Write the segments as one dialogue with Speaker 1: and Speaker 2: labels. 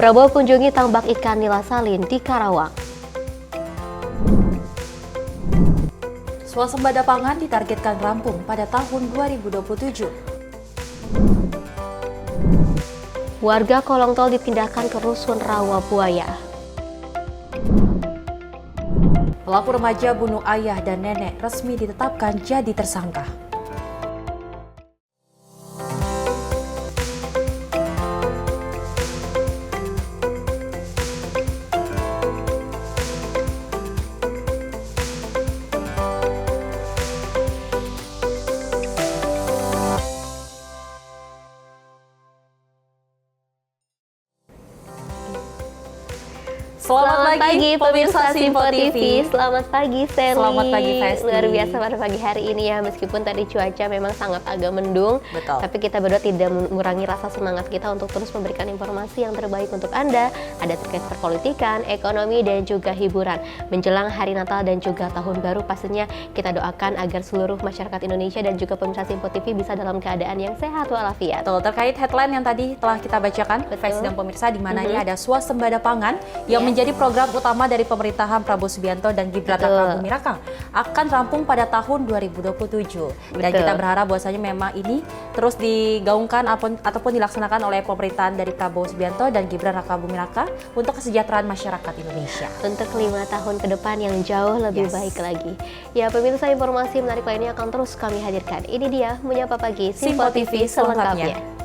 Speaker 1: Prabowo kunjungi tambak ikan nila salin di Karawang.
Speaker 2: Swasembada pangan ditargetkan rampung pada tahun 2027.
Speaker 1: Warga kolong tol dipindahkan ke rusun rawa buaya.
Speaker 2: Pelaku remaja bunuh ayah dan nenek resmi ditetapkan jadi tersangka.
Speaker 1: Selamat pagi pemirsa Simpo TV. Selamat pagi Sally.
Speaker 2: Selamat pagi Festi.
Speaker 1: Luar biasa pada pagi hari ini ya, meskipun tadi cuaca memang sangat agak mendung.
Speaker 2: Betul.
Speaker 1: Tapi kita berdua tidak mengurangi rasa semangat kita untuk terus memberikan informasi yang terbaik untuk Anda. Ada terkait perpolitikan, ekonomi, dan juga hiburan. Menjelang hari Natal dan juga Tahun Baru, pastinya kita doakan agar seluruh masyarakat Indonesia dan juga pemirsa Simpo TV bisa dalam keadaan yang sehat walafiat.
Speaker 2: Betul, terkait headline yang tadi telah kita bacakan, Festi dan pemirsa, di mana ini ada swasembada pangan yang menjadi program utama dari pemerintahan Prabowo Subianto dan Gibran Raka Buming Raka akan rampung pada tahun 2027. Dan kita berharap bahwasanya memang ini terus digaungkan ataupun dilaksanakan oleh pemerintahan dari Prabowo Subianto dan Gibran Raka Buming Raka untuk kesejahteraan masyarakat Indonesia.
Speaker 1: Untuk 5 tahun ke depan yang jauh lebih baik lagi. Ya pemirsa, informasi menarik lainnya akan terus kami hadirkan. Ini dia Menyapa Pagi Simpo TV selengkapnya.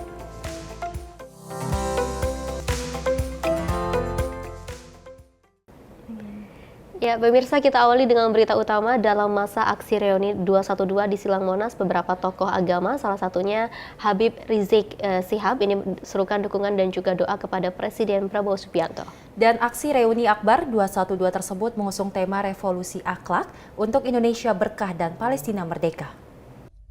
Speaker 1: Ya, pemirsa, kita awali dengan berita utama. Dalam masa aksi reuni 212 di Silang Monas, beberapa tokoh agama, salah satunya Habib Rizik Syihab, ini serukan dukungan dan juga doa kepada Presiden Prabowo Subianto.
Speaker 2: Dan aksi reuni Akbar 212 tersebut mengusung tema revolusi akhlak untuk Indonesia berkah dan Palestina merdeka.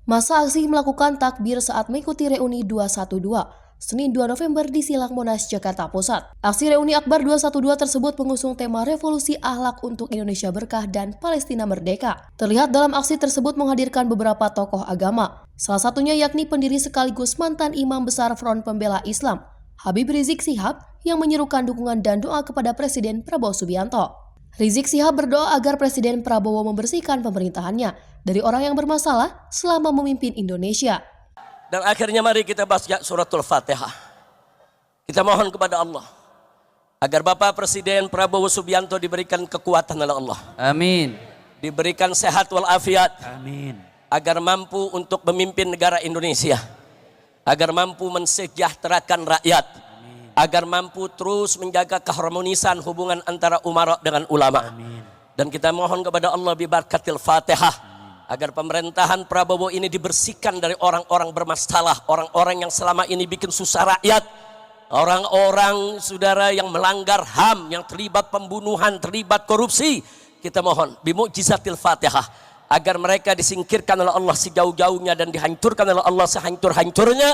Speaker 3: Masa aksi melakukan takbir saat mengikuti reuni 212. Senin 2 November di Silang Monas, Jakarta Pusat. Aksi reuni Akbar 212 tersebut mengusung tema revolusi akhlak untuk Indonesia berkah dan Palestina merdeka. Terlihat dalam aksi tersebut menghadirkan beberapa tokoh agama. Salah satunya yakni pendiri sekaligus mantan Imam Besar Front Pembela Islam, Habib Rizik Syihab, yang menyerukan dukungan dan doa kepada Presiden Prabowo Subianto. Rizik Syihab berdoa agar Presiden Prabowo membersihkan pemerintahannya dari orang yang bermasalah selama memimpin Indonesia.
Speaker 4: Dan akhirnya mari kita baca suratul Fatihah. Kita mohon kepada Allah agar Bapak Presiden Prabowo Subianto diberikan kekuatan oleh Allah.
Speaker 5: Amin.
Speaker 4: Diberikan sehat walafiat.
Speaker 5: Amin.
Speaker 4: Agar mampu untuk memimpin negara Indonesia. Agar mampu mensejahterakan rakyat.
Speaker 5: Amin.
Speaker 4: Agar mampu terus menjaga keharmonisan hubungan antara umara dengan ulama.
Speaker 5: Amin.
Speaker 4: Dan kita mohon kepada Allah bibarakatil Fatihah agar pemerintahan Prabowo ini dibersihkan dari orang-orang bermasalah, orang-orang yang selama ini bikin susah rakyat, orang-orang saudara yang melanggar HAM, yang terlibat pembunuhan, terlibat korupsi. Kita mohon bimu'jizatil Fatihah agar mereka disingkirkan oleh Allah sejauh-jauhnya dan dihancurkan oleh Allah sehancur-hancurnya,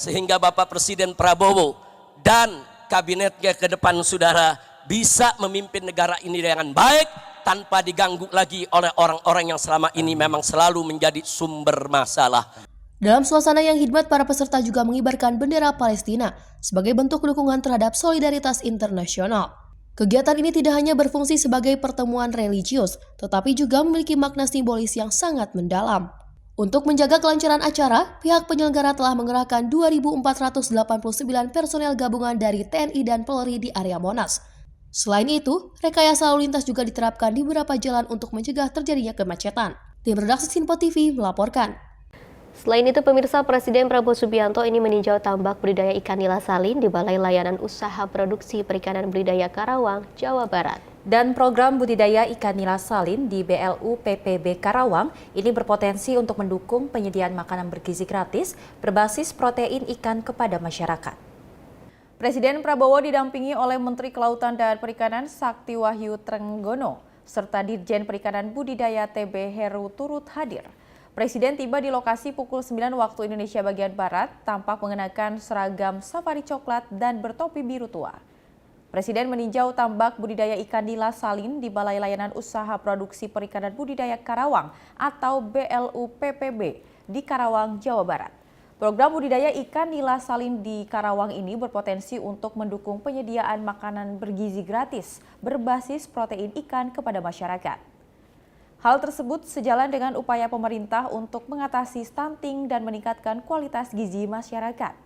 Speaker 4: sehingga Bapak Presiden Prabowo dan kabinetnya ke depan saudara bisa memimpin negara ini dengan baik, tanpa diganggu lagi oleh orang-orang yang selama ini memang selalu menjadi sumber masalah.
Speaker 3: Dalam suasana yang hikmat, para peserta juga mengibarkan bendera Palestina sebagai bentuk dukungan terhadap solidaritas internasional. Kegiatan ini tidak hanya berfungsi sebagai pertemuan religius, tetapi juga memiliki makna simbolis yang sangat mendalam. Untuk menjaga kelancaran acara, pihak penyelenggara telah mengerahkan 2.489 personel gabungan dari TNI dan Polri di area Monas. Selain itu, rekayasa lalu lintas juga diterapkan di beberapa jalan untuk mencegah terjadinya kemacetan. Tim redaksi Simpo TV melaporkan.
Speaker 1: Selain itu, pemirsa, Presiden Prabowo Subianto ini meninjau tambak budidaya ikan nila salin di Balai Layanan Usaha Produksi Perikanan Budidaya Karawang, Jawa Barat.
Speaker 2: Dan program budidaya ikan nila salin di BLU PPB Karawang ini berpotensi untuk mendukung penyediaan makanan bergizi gratis berbasis protein ikan kepada masyarakat. Presiden Prabowo didampingi oleh Menteri Kelautan dan Perikanan Sakti Wahyu Trenggono serta Dirjen Perikanan Budidaya TB Heru turut hadir. Presiden tiba di lokasi pukul 9 waktu Indonesia bagian Barat, tampak mengenakan seragam safari coklat dan bertopi biru tua. Presiden meninjau tambak budidaya ikan nila salin di Balai Layanan Usaha Produksi Perikanan Budidaya Karawang atau BLU PPB di Karawang, Jawa Barat. Program budidaya ikan nila salin di Karawang ini berpotensi untuk mendukung penyediaan makanan bergizi gratis berbasis protein ikan kepada masyarakat. Hal tersebut sejalan dengan upaya pemerintah untuk mengatasi stunting dan meningkatkan kualitas gizi masyarakat.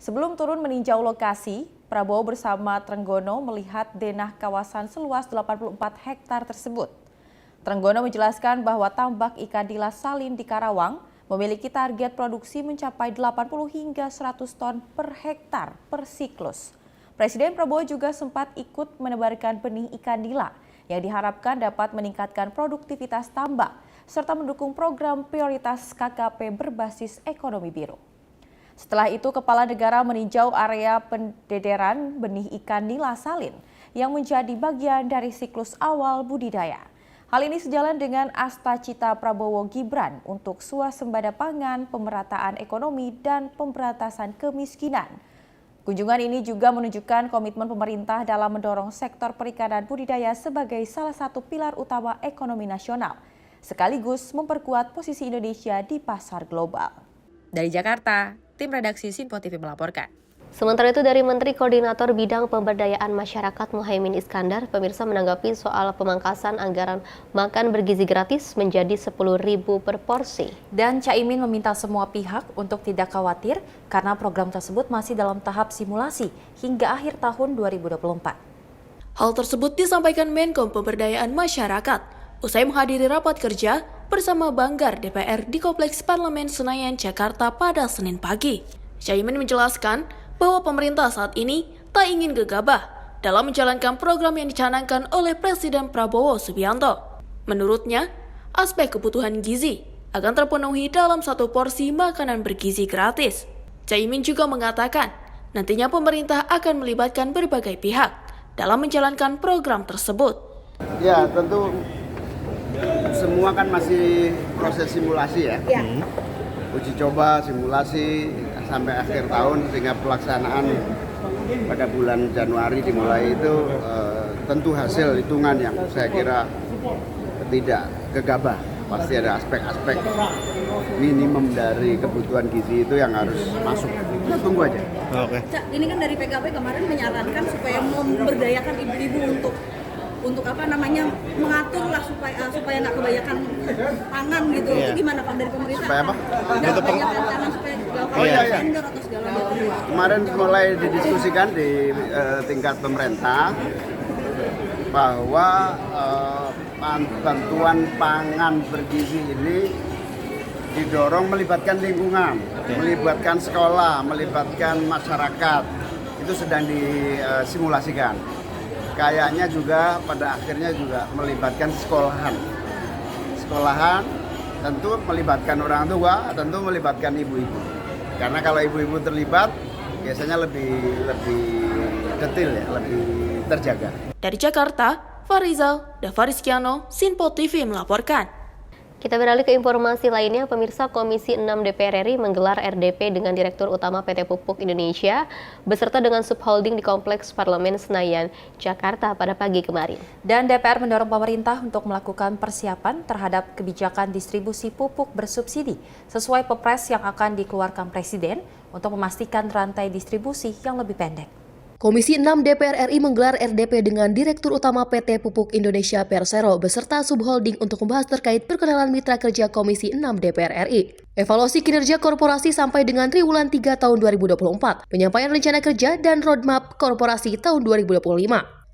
Speaker 2: Sebelum turun meninjau lokasi, Prabowo bersama Trenggono melihat denah kawasan seluas 84 hektar tersebut. Trenggono menjelaskan bahwa tambak ikan nila salin di Karawang memiliki target produksi mencapai 80 hingga 100 ton per hektar per siklus. Presiden Prabowo juga sempat ikut menebarkan benih ikan nila yang diharapkan dapat meningkatkan produktivitas tambak serta mendukung program prioritas KKP berbasis ekonomi biru. Setelah itu, Kepala Negara meninjau area pendederan benih ikan nila salin yang menjadi bagian dari siklus awal budidaya. Hal ini sejalan dengan asta-cita Prabowo Gibran untuk swasembada pangan, pemerataan ekonomi, dan pemberantasan kemiskinan. Kunjungan ini juga menunjukkan komitmen pemerintah dalam mendorong sektor perikanan budidaya sebagai salah satu pilar utama ekonomi nasional, sekaligus memperkuat posisi Indonesia di pasar global. Dari Jakarta, tim redaksi Sinpo TV melaporkan.
Speaker 1: Sementara itu dari Menteri Koordinator Bidang Pemberdayaan Masyarakat Muhaimin Iskandar, pemirsa menanggapi soal pemangkasan anggaran makan bergizi gratis menjadi 10.000 per porsi.
Speaker 2: Dan Caimin meminta semua pihak untuk tidak khawatir karena program tersebut masih dalam tahap simulasi hingga akhir tahun 2024.
Speaker 3: Hal tersebut disampaikan Menko Pemberdayaan Masyarakat usai menghadiri rapat kerja bersama Banggar DPR di Kompleks Parlemen Senayan, Jakarta pada Senin pagi. Caimin menjelaskan bahwa pemerintah saat ini tak ingin gegabah dalam menjalankan program yang dicanangkan oleh Presiden Prabowo Subianto. Menurutnya, aspek kebutuhan gizi akan terpenuhi dalam satu porsi makanan bergizi gratis. Caimin juga mengatakan, nantinya pemerintah akan melibatkan berbagai pihak dalam menjalankan program tersebut.
Speaker 5: Ya, tentu semua kan masih proses simulasi ya. Uji coba, simulasi sampai akhir tahun sehingga pelaksanaan pada bulan Januari dimulai itu tentu hasil hitungan yang saya kira tidak gegabah. Pasti ada aspek-aspek minimum dari kebutuhan gizi itu yang harus masuk. Kita tunggu aja.
Speaker 6: Oke. Cak, ini kan dari PKB kemarin menyarankan supaya memberdayakan ibu-ibu untuk mengatur lah supaya nggak kebanyakan pangan gitu. Itu gimana Pak dari pemerintah?
Speaker 5: Supaya apa?
Speaker 6: Nggak kebanyakan pangan supaya nggak vendor atau segala macam.
Speaker 5: Kemarin mulai didiskusikan di tingkat pemerintah bahwa bantuan pangan bergizi ini didorong melibatkan lingkungan, melibatkan sekolah, melibatkan masyarakat. Itu sedang disimulasikan. Kayaknya juga pada akhirnya juga melibatkan sekolahan. Sekolahan tentu melibatkan orang tua, tentu melibatkan ibu-ibu. Karena kalau ibu-ibu terlibat biasanya lebih detail ya, lebih terjaga.
Speaker 3: Dari Jakarta, Farizal Davariskiano, Sinpo TV melaporkan.
Speaker 1: Kita beralih ke informasi lainnya, pemirsa. Komisi 6 DPR RI menggelar RDP dengan Direktur Utama PT Pupuk Indonesia beserta dengan subholding di Kompleks Parlemen Senayan, Jakarta pada pagi kemarin.
Speaker 2: Dan DPR mendorong pemerintah untuk melakukan persiapan terhadap kebijakan distribusi pupuk bersubsidi sesuai Perpres yang akan dikeluarkan Presiden untuk memastikan rantai distribusi yang lebih pendek.
Speaker 3: Komisi 6 DPR RI menggelar RDP dengan Direktur Utama PT Pupuk Indonesia Persero beserta subholding untuk membahas terkait perkenalan mitra kerja Komisi 6 DPR RI. Evaluasi kinerja korporasi sampai dengan triwulan 3 tahun 2024, penyampaian rencana kerja dan roadmap korporasi tahun 2025.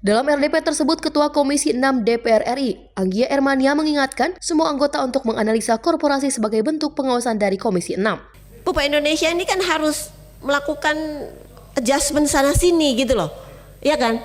Speaker 3: Dalam RDP tersebut, Ketua Komisi 6 DPR RI, Anggia Ermania mengingatkan semua anggota untuk menganalisa korporasi sebagai bentuk pengawasan dari Komisi 6.
Speaker 7: Pupuk Indonesia ini kan harus melakukan adjustment sana sini gitu loh, ya kan?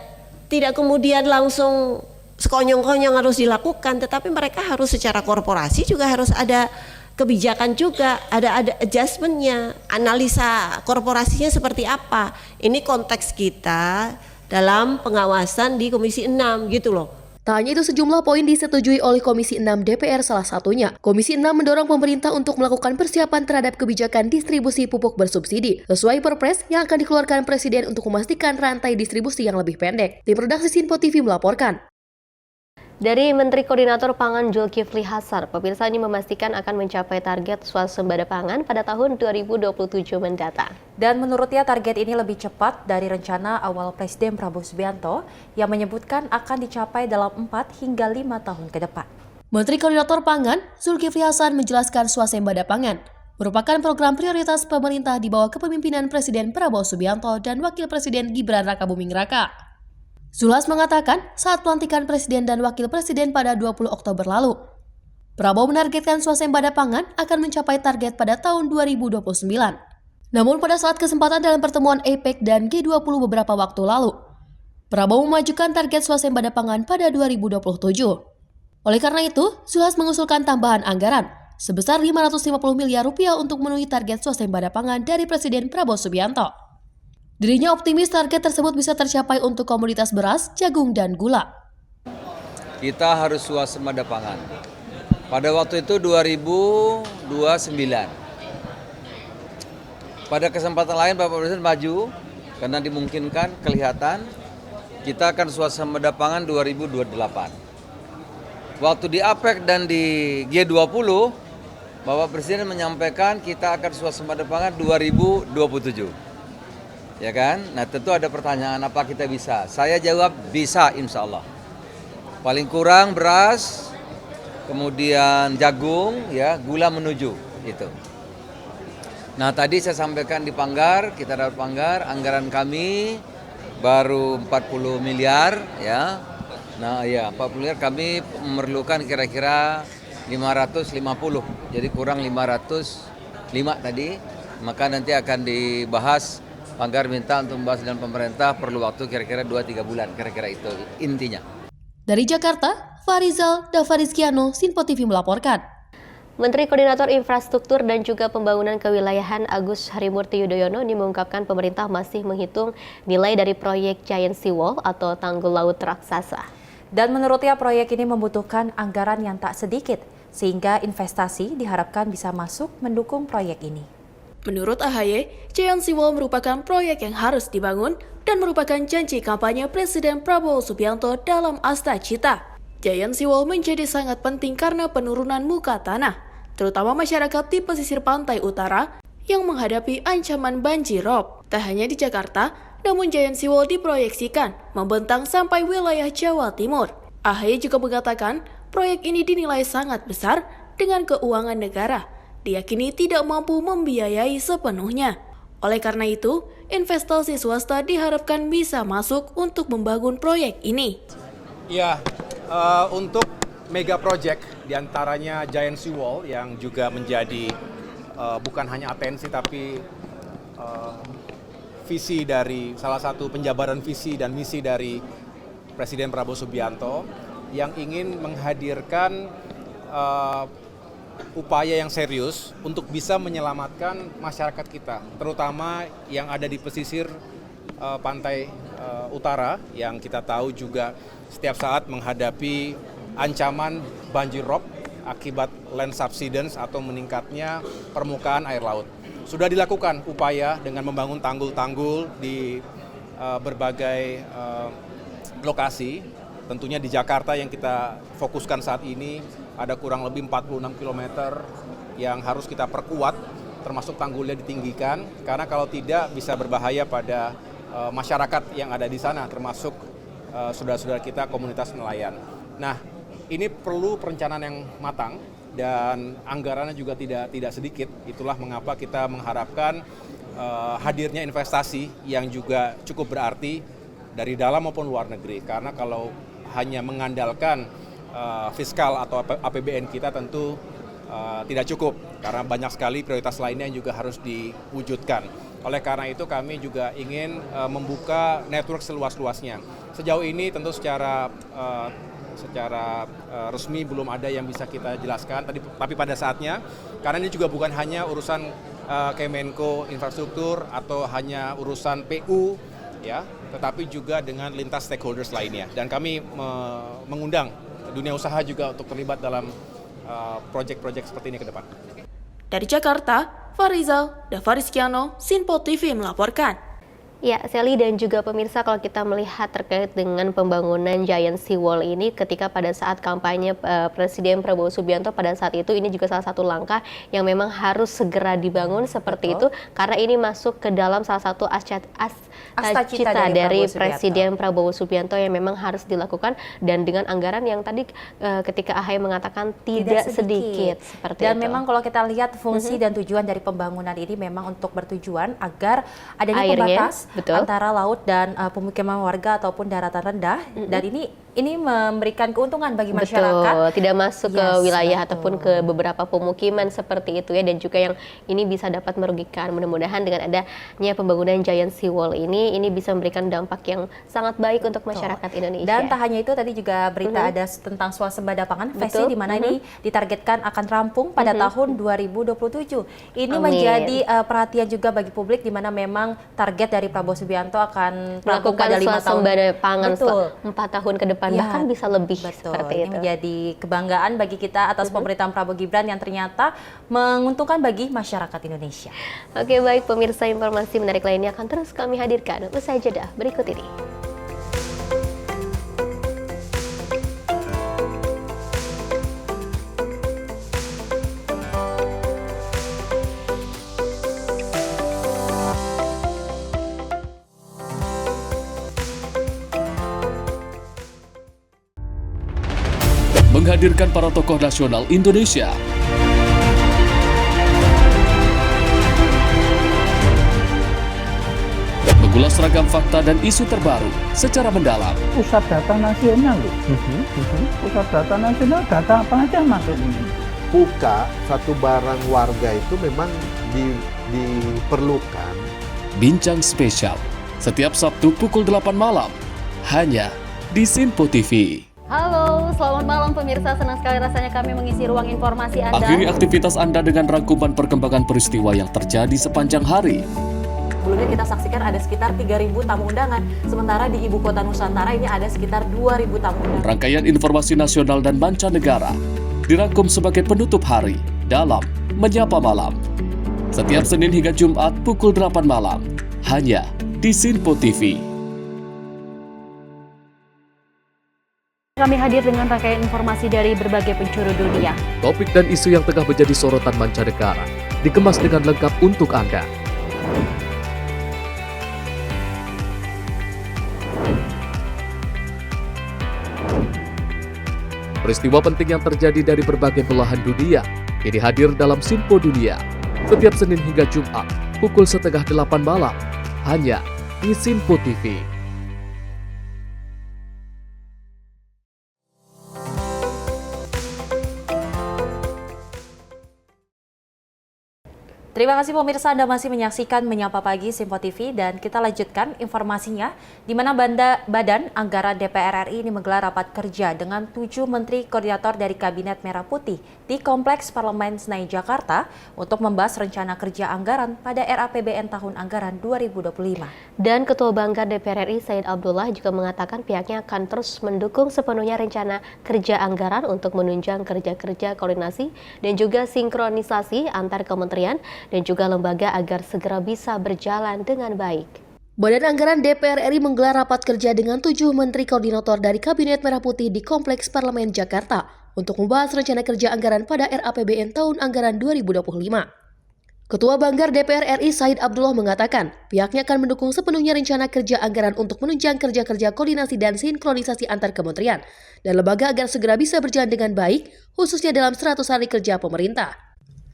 Speaker 7: Tidak kemudian langsung sekonyong-konyong harus dilakukan, tetapi mereka harus secara korporasi juga harus ada kebijakan juga, ada adjustmentnya, analisa korporasinya seperti apa. Ini konteks kita dalam pengawasan di Komisi 6 gitu loh.
Speaker 3: Tak hanya itu, sejumlah poin disetujui oleh Komisi 6 DPR, salah satunya. Komisi 6 mendorong pemerintah untuk melakukan persiapan terhadap kebijakan distribusi pupuk bersubsidi sesuai Perpres yang akan dikeluarkan Presiden untuk memastikan rantai distribusi yang lebih pendek. Tim redaksi Sinpo TV melaporkan.
Speaker 1: Dari Menteri Koordinator Pangan Zulkifli Hasan, pemirsa ini memastikan akan mencapai target swasembada pangan pada tahun 2027 mendatang.
Speaker 2: Dan menurutnya target ini lebih cepat dari rencana awal Presiden Prabowo Subianto yang menyebutkan akan dicapai dalam 4 hingga 5 tahun ke depan.
Speaker 3: Menteri Koordinator Pangan, Zulkifli Hasan menjelaskan swasembada pangan merupakan program prioritas pemerintah di bawah kepemimpinan Presiden Prabowo Subianto dan Wakil Presiden Gibran Rakabuming Raka. Zulhas mengatakan saat pelantikan Presiden dan Wakil Presiden pada 20 Oktober lalu, Prabowo menargetkan swasembada pangan akan mencapai target pada tahun 2029. Namun pada saat kesempatan dalam pertemuan APEC dan G20 beberapa waktu lalu, Prabowo memajukan target swasembada pangan pada 2027. Oleh karena itu, Zulhas mengusulkan tambahan anggaran sebesar 550 miliar rupiah untuk memenuhi target swasembada pangan dari Presiden Prabowo Subianto. Dirinya optimis target tersebut bisa tercapai untuk komoditas beras, jagung, dan gula.
Speaker 8: Kita harus swasembada pangan. Pada waktu itu 2029. Pada kesempatan lain Bapak Presiden maju, karena dimungkinkan, kelihatan, kita akan swasembada pangan 2028. Waktu di APEC dan di G20, Bapak Presiden menyampaikan kita akan swasembada pangan 2027. Ya kan? Nah tentu ada pertanyaan apa kita bisa? Saya jawab bisa insya Allah. Paling kurang beras, kemudian jagung, ya gula menuju itu. Nah tadi saya sampaikan di Panggar, kita dapat Panggar, anggaran kami baru 40 miliar ya. Nah ya 40 miliar kami memerlukan kira-kira 550, jadi kurang 505 tadi. Maka nanti akan dibahas. Panggar minta untuk membahas dengan pemerintah perlu waktu kira-kira 2-3 bulan, kira-kira itu intinya.
Speaker 3: Dari Jakarta, Farizal Davarizkiano, Sinpo TV melaporkan.
Speaker 1: Menteri Koordinator Infrastruktur dan juga Pembangunan Kewilayahan Agus Harimurti Yudhoyono mengungkapkan pemerintah masih menghitung nilai dari proyek Giant Sea Wall atau tanggul laut raksasa.
Speaker 2: Dan menurutnya proyek ini membutuhkan anggaran yang tak sedikit, sehingga investasi diharapkan bisa masuk mendukung proyek ini.
Speaker 9: Menurut AHY, Giant Sea Wall merupakan proyek yang harus dibangun dan merupakan janji kampanye Presiden Prabowo Subianto dalam Asta Cita. Giant Sea Wall menjadi sangat penting karena penurunan muka tanah, terutama masyarakat di pesisir pantai utara yang menghadapi ancaman banjir rob. Tak hanya di Jakarta, namun Giant Sea Wall diproyeksikan membentang sampai wilayah Jawa Timur. AHY juga mengatakan proyek ini dinilai sangat besar dengan keuangan negara. Diyakini tidak mampu membiayai sepenuhnya. Oleh karena itu, investasi swasta diharapkan bisa masuk untuk membangun proyek ini.
Speaker 10: Ya, untuk mega project diantaranya Giant Sea Wall yang juga menjadi bukan hanya atensi tapi visi dari salah satu penjabaran visi dan misi dari Presiden Prabowo Subianto yang ingin menghadirkan upaya yang serius untuk bisa menyelamatkan masyarakat kita, terutama yang ada di pesisir pantai utara yang kita tahu juga setiap saat menghadapi ancaman banjir rob akibat land subsidence atau meningkatnya permukaan air laut. Sudah dilakukan upaya dengan membangun tanggul-tanggul di berbagai lokasi, tentunya di Jakarta yang kita fokuskan saat ini. Ada kurang lebih 46 km yang harus kita perkuat, termasuk tanggulnya ditinggikan, karena kalau tidak bisa berbahaya pada masyarakat yang ada di sana, termasuk saudara-saudara kita komunitas nelayan. Nah, ini perlu perencanaan yang matang dan anggarannya juga tidak sedikit. Itulah mengapa kita mengharapkan hadirnya investasi yang juga cukup berarti dari dalam maupun luar negeri. Karena kalau hanya mengandalkan fiskal atau APBN kita tentu tidak cukup karena banyak sekali prioritas lainnya yang juga harus diwujudkan. Oleh karena itu kami juga ingin membuka network seluas-luasnya. Sejauh ini tentu secara resmi belum ada yang bisa kita jelaskan, tapi pada saatnya karena ini juga bukan hanya urusan Kemenko Infrastruktur atau hanya urusan PU ya, tetapi juga dengan lintas stakeholders lainnya. Dan kami mengundang dunia usaha juga untuk terlibat dalam proyek-proyek seperti ini ke depan.
Speaker 9: Dari Jakarta, Farizal Davarizkiano, Sinpo TV melaporkan.
Speaker 1: Ya, Sally dan juga pemirsa, kalau kita melihat terkait dengan pembangunan Giant Sea Wall ini ketika pada saat kampanye Presiden Prabowo Subianto pada saat itu, ini juga salah satu langkah yang memang harus segera dibangun seperti itu karena ini masuk ke dalam salah satu cita dari Presiden Prabowo Subianto yang memang harus dilakukan, dan dengan anggaran yang tadi ketika AHY mengatakan tidak sedikit seperti
Speaker 2: dan
Speaker 1: itu.
Speaker 2: memang kalau kita lihat fungsi dan tujuan dari pembangunan ini memang untuk bertujuan agar adanya
Speaker 1: Airnya,
Speaker 2: pembatas
Speaker 1: betul,
Speaker 2: antara laut dan pemukiman warga ataupun daratan rendah, dan ini memberikan keuntungan bagi masyarakat.
Speaker 1: Betul, tidak masuk ke wilayah ataupun ke beberapa pemukiman seperti itu ya, dan juga yang ini bisa dapat merugikan. Mudah-mudahan dengan adanya pembangunan Giant Sea Wall ini bisa memberikan dampak yang sangat baik untuk masyarakat Indonesia.
Speaker 2: Dan tak hanya itu, tadi juga berita ada tentang swasembada pangan FESI, di mana ini ditargetkan akan rampung pada tahun 2027. Ini menjadi perhatian juga bagi publik, di mana memang target dari Prabowo Subianto akan rampung pada 5 tahun.
Speaker 1: Swasembada pangan 4 tahun ke depan, bahkan bisa lebih.
Speaker 2: Betul.
Speaker 1: Seperti
Speaker 2: ini
Speaker 1: itu
Speaker 2: menjadi kebanggaan bagi kita atas pemerintahan Prabowo Gibran yang ternyata menguntungkan bagi masyarakat Indonesia.
Speaker 1: Oke, baik pemirsa, informasi menarik lainnya akan terus kami hadirkan usai jeda berikut ini.
Speaker 11: Menghadirkan para tokoh nasional Indonesia. Mengulas ragam fakta dan isu terbaru secara mendalam.
Speaker 12: Pusat data nasional loh. Pusat data nasional, data apa aja masuk ini.
Speaker 13: Buka satu barang warga itu memang diperlukan.
Speaker 11: Bincang spesial setiap Sabtu pukul 8 malam hanya di Sinpo TV.
Speaker 14: Halo, selamat malam pemirsa. Senang sekali rasanya kami mengisi ruang informasi Anda.
Speaker 11: Akhiri aktivitas Anda dengan rangkuman perkembangan peristiwa yang terjadi sepanjang hari.
Speaker 2: Sebelumnya kita saksikan ada sekitar 3.000 tamu undangan, sementara di Ibu Kota Nusantara ini ada sekitar 2.000 tamu undangan.
Speaker 11: Rangkaian informasi nasional dan mancanegara dirangkum sebagai penutup hari dalam Menyapa Malam. Setiap Senin hingga Jumat pukul 8 malam, hanya di Sinpo TV.
Speaker 14: Kami hadir dengan rangkaian informasi dari berbagai penjuru dunia.
Speaker 11: Topik dan isu yang tengah menjadi sorotan mancanegara dikemas dengan lengkap untuk Anda. Peristiwa penting yang terjadi dari berbagai belahan dunia ini hadir dalam Sinpo Dunia setiap Senin hingga Jumat pukul 7:30 malam hanya di Sinpo TV.
Speaker 2: Terima kasih pemirsa, Anda masih menyaksikan Menyapa Pagi Sinpo TV, dan kita lanjutkan informasinya, di mana Badan Anggaran DPR RI ini menggelar rapat kerja dengan 7 Menteri Koordinator dari Kabinet Merah Putih di Kompleks Parlemen Senayan Jakarta untuk membahas rencana kerja anggaran pada RAPBN tahun anggaran 2025.
Speaker 1: Dan Ketua Banggar DPR RI Said Abdullah juga mengatakan pihaknya akan terus mendukung sepenuhnya rencana kerja anggaran untuk menunjang kerja-kerja koordinasi dan juga sinkronisasi antar kementerian dan juga lembaga agar segera bisa berjalan dengan baik.
Speaker 3: Badan Anggaran DPR RI menggelar rapat kerja dengan 7 Menteri Koordinator dari Kabinet Merah Putih di Kompleks Parlemen Jakarta untuk membahas rencana kerja anggaran pada RAPBN tahun anggaran 2025. Ketua Banggar DPR RI Said Abdullah mengatakan pihaknya akan mendukung sepenuhnya rencana kerja anggaran untuk menunjang kerja-kerja koordinasi dan sinkronisasi antar kementerian dan lembaga agar segera bisa berjalan dengan baik, khususnya dalam 100 hari kerja pemerintah.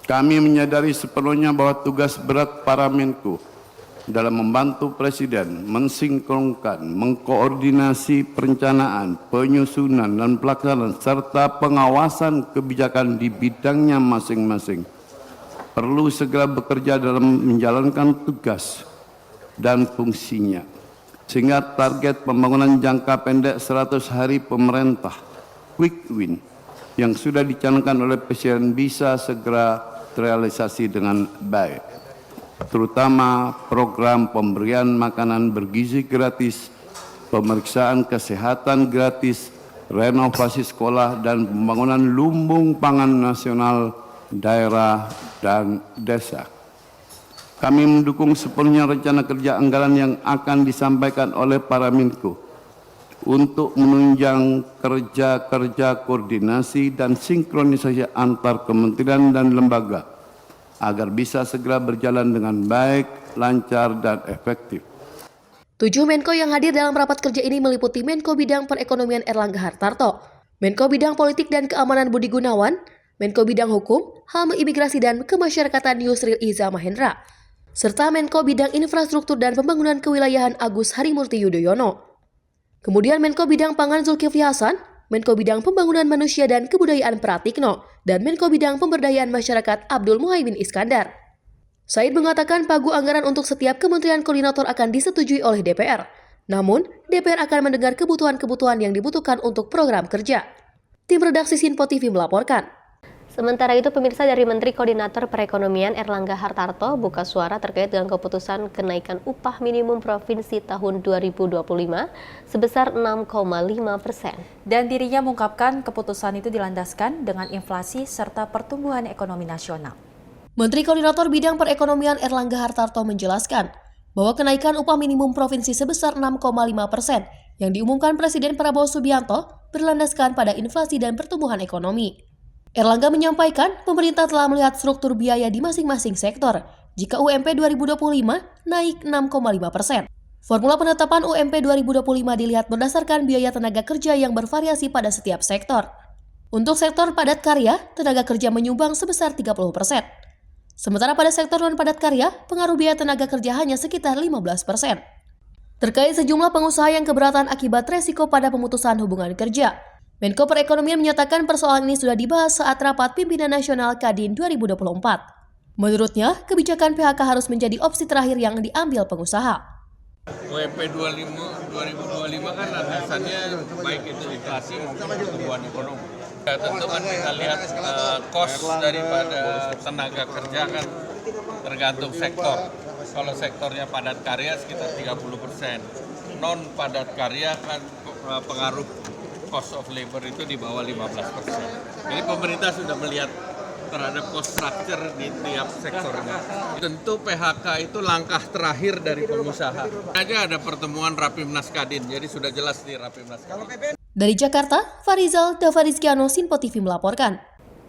Speaker 15: Kami menyadari sepenuhnya bahwa tugas berat para Menko dalam membantu Presiden mensinkronkan, mengkoordinasi perencanaan, penyusunan, dan pelaksanaan, serta pengawasan kebijakan di bidangnya masing-masing. Perlu segera bekerja dalam menjalankan tugas dan fungsinya, sehingga target pembangunan jangka pendek 100 hari pemerintah, quick win, yang sudah dicanangkan oleh Presiden bisa segera terrealisasi dengan baik, terutama program pemberian makanan bergizi gratis, pemeriksaan kesehatan gratis, renovasi sekolah, dan pembangunan lumbung pangan nasional daerah dan desa. Kami mendukung sepenuhnya rencana kerja anggaran yang akan disampaikan oleh para Menko untuk menunjang kerja-kerja koordinasi dan sinkronisasi antar kementerian dan lembaga agar bisa segera berjalan dengan baik, lancar, dan efektif.
Speaker 3: 7 Menko yang hadir dalam rapat kerja ini meliputi Menko Bidang Perekonomian Erlangga Hartarto, Menko Bidang Politik dan Keamanan Budi Gunawan, Menko Bidang Hukum, HAM, Imigrasi dan Kemasyarakatan Yusril Iza Mahendra, serta Menko Bidang Infrastruktur dan Pembangunan Kewilayahan Agus Harimurti Yudhoyono. Kemudian Menko Bidang Pangan Zulkifli Hasan, Menko Bidang Pembangunan Manusia dan Kebudayaan Pratikno, dan Menko Bidang Pemberdayaan Masyarakat Abdul Muhaimin Iskandar. Said mengatakan pagu anggaran untuk setiap kementerian koordinator akan disetujui oleh DPR. Namun, DPR akan mendengar kebutuhan-kebutuhan yang dibutuhkan untuk program kerja. Tim redaksi Sinpo TV melaporkan.
Speaker 1: Sementara itu, pemirsa, dari Menteri Koordinator Perekonomian Erlangga Hartarto buka suara terkait dengan keputusan kenaikan upah minimum provinsi tahun 2025 sebesar 6,5%.
Speaker 2: Dan dirinya mengungkapkan keputusan itu dilandaskan dengan inflasi serta pertumbuhan ekonomi nasional.
Speaker 3: Menteri Koordinator Bidang Perekonomian Erlangga Hartarto menjelaskan bahwa kenaikan upah minimum provinsi sebesar 6,5% yang diumumkan Presiden Prabowo Subianto berlandaskan pada inflasi dan pertumbuhan ekonomi. Erlangga menyampaikan pemerintah telah melihat struktur biaya di masing-masing sektor jika UMP 2025 naik 6,5%. Formula penetapan UMP 2025 dilihat berdasarkan biaya tenaga kerja yang bervariasi pada setiap sektor. Untuk sektor padat karya, tenaga kerja menyumbang sebesar 30%. Sementara pada sektor non-padat karya, pengaruh biaya tenaga kerja hanya sekitar 15%. Terkait sejumlah pengusaha yang keberatan akibat resiko pada pemutusan hubungan kerja, Menko Perekonomian menyatakan persoalan ini sudah dibahas saat rapat pimpinan nasional Kadin 2024. Menurutnya, kebijakan PHK harus menjadi opsi terakhir yang diambil pengusaha.
Speaker 16: UMP 2025 kan landasannya baik itu inflasi maupun pertumbuhan ekonomi. Ya, tentu kan kita lihat cost daripada tenaga kerja kan tergantung sektor. Kalau sektornya padat karya sekitar 30%. Non padat karya kan pengaruh cost of labor itu di bawah 15%. Jadi pemerintah sudah melihat terhadap cost structure di tiap sektornya. Tentu PHK itu langkah terakhir dari pengusaha. Aja ada pertemuan Rapimnas Kadin, jadi sudah jelas di Rapimnas Kadin.
Speaker 3: Dari Jakarta, Farizal Davarizkiano, Sinpo TV melaporkan.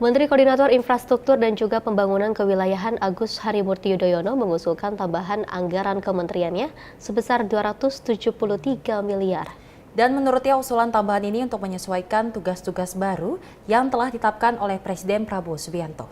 Speaker 1: Menteri Koordinator Infrastruktur dan juga Pembangunan Kewilayahan Agus Harimurti Yudhoyono mengusulkan tambahan anggaran kementeriannya sebesar 273 miliar.
Speaker 2: Dan menurutnya usulan tambahan ini untuk menyesuaikan tugas-tugas baru yang telah ditetapkan oleh Presiden Prabowo Subianto.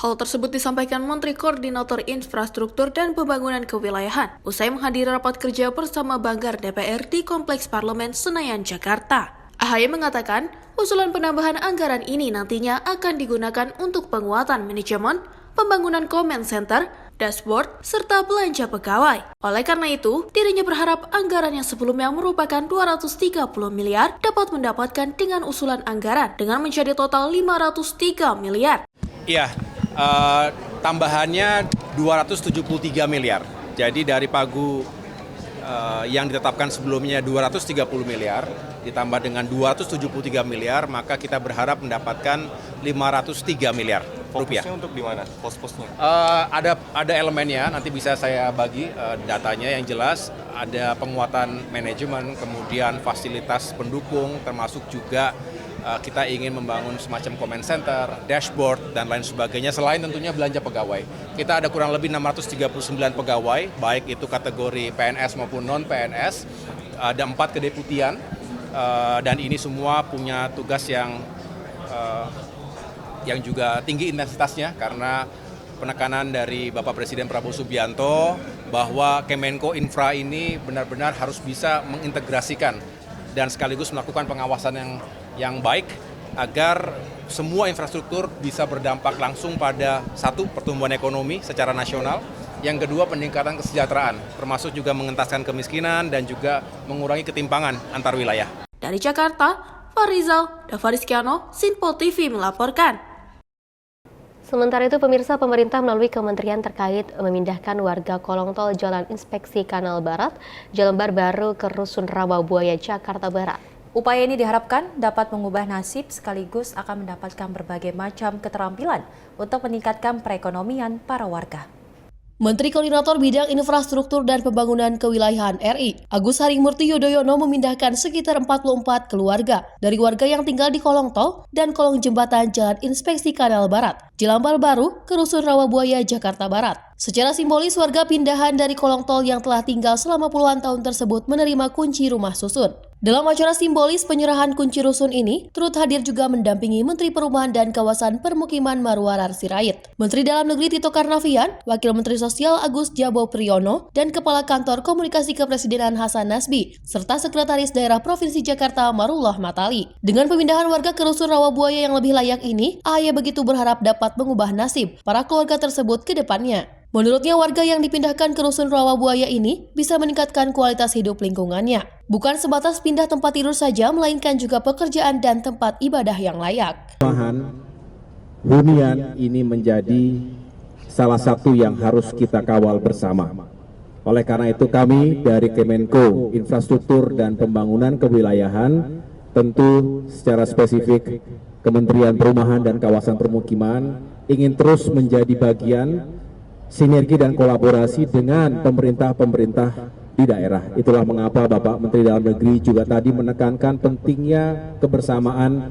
Speaker 9: Hal tersebut disampaikan Menteri Koordinator Infrastruktur dan Pembangunan Kewilayahan usai menghadiri rapat kerja bersama Banggar DPR di Kompleks Parlemen Senayan, Jakarta. AHY mengatakan usulan penambahan anggaran ini nantinya akan digunakan untuk penguatan manajemen, pembangunan comment center, dashboard, serta belanja pegawai. Oleh karena itu, dirinya berharap anggaran yang sebelumnya merupakan 230 miliar dapat mendapatkan dengan usulan anggaran dengan menjadi total 503 miliar.
Speaker 10: Iya, tambahannya 273 miliar. Jadi dari pagu yang ditetapkan sebelumnya 230 miliar, ditambah dengan 273 miliar, maka kita berharap mendapatkan 503 miliar. Rupiah.
Speaker 17: Fokusnya untuk di mana? Pos-posnya?
Speaker 10: Ada elemennya, nanti bisa saya bagi datanya. Yang jelas ada penguatan manajemen, kemudian fasilitas pendukung, termasuk juga kita ingin membangun semacam comment center, dashboard, dan lain sebagainya, selain tentunya belanja pegawai. Kita ada kurang lebih 639 pegawai, baik itu kategori PNS maupun non-PNS, ada 4 kedeputian, dan ini semua punya tugas yang juga tinggi intensitasnya karena penekanan dari Bapak Presiden Prabowo Subianto bahwa Kemenko Infra ini benar-benar harus bisa mengintegrasikan dan sekaligus melakukan pengawasan yang baik agar semua infrastruktur bisa berdampak langsung pada satu, pertumbuhan ekonomi secara nasional, yang kedua peningkatan kesejahteraan, termasuk juga mengentaskan kemiskinan dan juga mengurangi ketimpangan antar wilayah.
Speaker 9: Dari Jakarta, Farizal Davarizkiano, Sinpo TV melaporkan.
Speaker 1: Sementara itu, pemirsa, pemerintah melalui kementerian terkait memindahkan warga kolong tol Jalan Inspeksi Kanal Barat, Jelembar Baru ke Rusun Rawabuaya, Jakarta Barat.
Speaker 2: Upaya ini diharapkan dapat mengubah nasib sekaligus akan mendapatkan berbagai macam keterampilan untuk meningkatkan perekonomian para warga.
Speaker 3: Menteri Koordinator Bidang Infrastruktur dan Pembangunan Kewilayahan RI, Agus Harimurti Yudhoyono memindahkan sekitar 44 keluarga dari warga yang tinggal di kolong tol dan kolong jembatan Jalan Inspeksi Kanal Barat, Jelambar Baru, ke Rusun Rawabuaya, Jakarta Barat. Secara simbolis, warga pindahan dari kolong tol yang telah tinggal selama puluhan tahun tersebut menerima kunci rumah susun. Dalam acara simbolis penyerahan kunci rusun ini, turut hadir juga mendampingi Menteri Perumahan dan Kawasan Permukiman Marwarar Sirait, Menteri Dalam Negeri Tito Karnavian, Wakil Menteri Sosial Agus Jabo Priyono, dan Kepala Kantor Komunikasi Kepresidenan Hasan Nasbi, serta Sekretaris Daerah Provinsi Jakarta Marullah Matali. Dengan pemindahan warga ke Rusun Rawabuaya yang lebih layak ini, AHY begitu berharap dapat mengubah nasib para keluarga tersebut ke depannya. Menurutnya, warga yang dipindahkan ke Rusun Rawabuaya ini bisa meningkatkan kualitas hidup lingkungannya. Bukan sebatas pindah tempat tidur saja, melainkan juga pekerjaan dan tempat ibadah yang layak.
Speaker 17: Hunian ini menjadi salah satu yang harus kita kawal bersama. Oleh karena itu kami dari Kemenko Infrastruktur dan Pembangunan Kewilayahan tentu secara spesifik Kementerian Perumahan dan Kawasan Permukiman ingin terus menjadi bagian sinergi dan kolaborasi dengan pemerintah-pemerintah di daerah. Itulah mengapa Bapak Menteri Dalam Negeri juga tadi menekankan pentingnya kebersamaan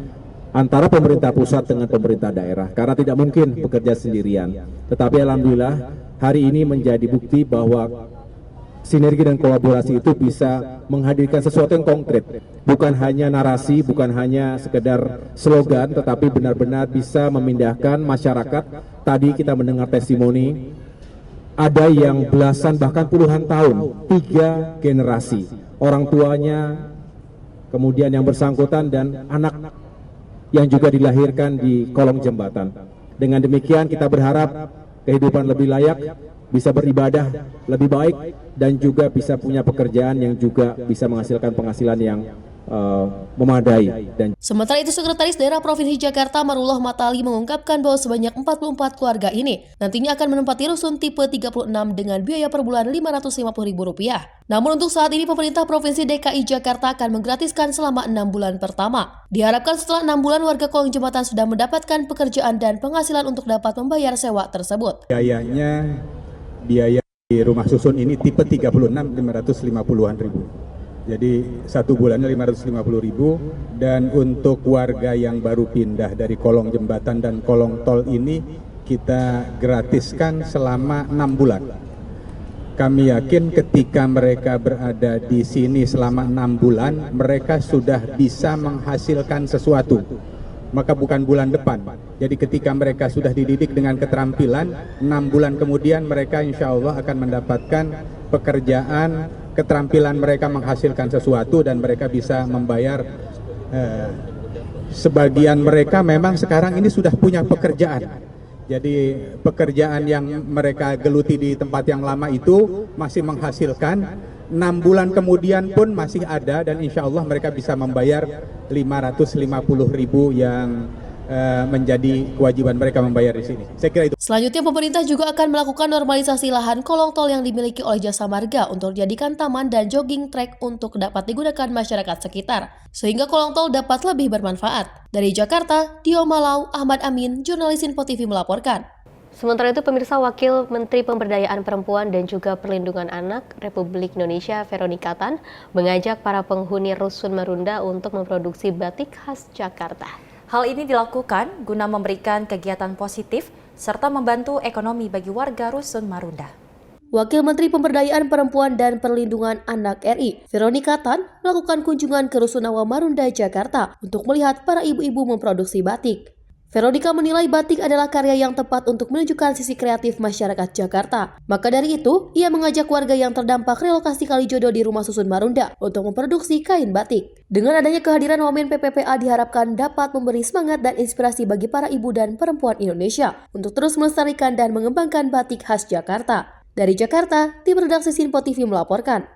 Speaker 17: antara pemerintah pusat dengan pemerintah daerah. Karena tidak mungkin bekerja sendirian. Tetapi alhamdulillah hari ini menjadi bukti bahwa sinergi dan kolaborasi itu bisa menghadirkan sesuatu yang konkret. Bukan hanya narasi, bukan hanya sekedar slogan, tetapi benar-benar bisa memindahkan masyarakat. Tadi kita mendengar testimoni, ada yang belasan bahkan puluhan tahun, 3 generasi, orang tuanya, kemudian yang bersangkutan dan anak yang juga dilahirkan di kolong jembatan. Dengan demikian kita berharap kehidupan lebih layak, bisa beribadah lebih baik, dan juga bisa punya pekerjaan yang juga bisa menghasilkan penghasilan yang memadai.
Speaker 3: Sementara itu, Sekretaris Daerah Provinsi Jakarta Marullah Matali mengungkapkan bahwa sebanyak 44 keluarga ini nantinya akan menempati rusun tipe 36 dengan biaya per bulan Rp550.000. Namun untuk saat ini pemerintah Provinsi DKI Jakarta akan menggratiskan selama 6 bulan pertama. Diharapkan setelah 6 bulan warga kolong jembatan sudah mendapatkan pekerjaan dan penghasilan untuk dapat membayar sewa tersebut.
Speaker 17: Biaya di rumah susun ini tipe 36 550-an ribu. Jadi 1 bulannya 550.000, dan untuk warga yang baru pindah dari kolong jembatan dan kolong tol ini kita gratiskan selama 6 bulan. Kami yakin ketika mereka berada di sini selama 6 bulan, mereka sudah bisa menghasilkan sesuatu. Maka bukan bulan depan. Jadi ketika mereka sudah dididik dengan keterampilan, 6 bulan kemudian mereka insya Allah akan mendapatkan pekerjaan, keterampilan mereka menghasilkan sesuatu, dan mereka bisa membayar. Sebagian mereka memang sekarang ini sudah punya pekerjaan. Jadi pekerjaan yang mereka geluti di tempat yang lama itu masih menghasilkan. 6 bulan kemudian pun masih ada, dan insya Allah mereka bisa membayar 550.000 yang menjadi kewajiban mereka membayar di sini. Saya kira itu.
Speaker 3: Selanjutnya, pemerintah juga akan melakukan normalisasi lahan kolong tol yang dimiliki oleh Jasa Marga untuk dijadikan taman dan jogging track untuk dapat digunakan masyarakat sekitar, sehingga kolong tol dapat lebih bermanfaat. Dari Jakarta, Dio Malau, Ahmad Amin, jurnalis Info TV melaporkan.
Speaker 1: Sementara itu, pemirsa, Wakil Menteri Pemberdayaan Perempuan dan juga Perlindungan Anak Republik Indonesia Veronica Tan mengajak para penghuni Rusun Marunda untuk memproduksi batik khas Jakarta.
Speaker 2: Hal ini dilakukan guna memberikan kegiatan positif serta membantu ekonomi bagi warga Rusun Marunda.
Speaker 3: Wakil Menteri Pemberdayaan Perempuan dan Perlindungan Anak RI, Veronica Tan, melakukan kunjungan ke Rusunawa Marunda, Jakarta untuk melihat para ibu-ibu memproduksi batik. Veronica menilai batik adalah karya yang tepat untuk menunjukkan sisi kreatif masyarakat Jakarta. Maka dari itu, ia mengajak warga yang terdampak relokasi Kalijodo di Rumah Susun Marunda untuk memproduksi kain batik. Dengan adanya kehadiran Wamen PPPA diharapkan dapat memberi semangat dan inspirasi bagi para ibu dan perempuan Indonesia untuk terus melestarikan dan mengembangkan batik khas Jakarta. Dari Jakarta, tim redaksi Info TV melaporkan.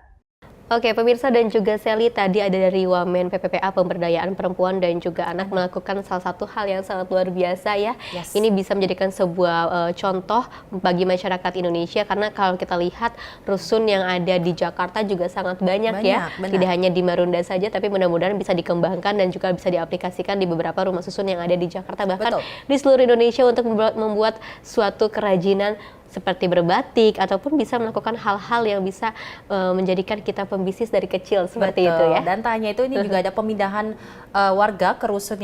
Speaker 1: Oke, pemirsa dan juga Sally, tadi ada dari Wamen PPPA Pemberdayaan Perempuan dan juga Anak melakukan salah satu hal yang sangat luar biasa ya.
Speaker 2: Yes.
Speaker 1: Ini bisa menjadikan sebuah contoh bagi masyarakat Indonesia, karena kalau kita lihat rusun yang ada di Jakarta juga sangat banyak ya.
Speaker 2: Benar.
Speaker 1: Tidak hanya di Marunda saja, tapi mudah-mudahan bisa dikembangkan dan juga bisa diaplikasikan di beberapa rumah susun yang ada di Jakarta, bahkan di seluruh Indonesia, untuk membuat suatu kerajinan seperti berbatik ataupun bisa melakukan hal-hal yang bisa menjadikan kita pembisnis dari kecil seperti itu ya.
Speaker 2: Dan tak hanya itu, ini juga ada pemindahan warga ke rusun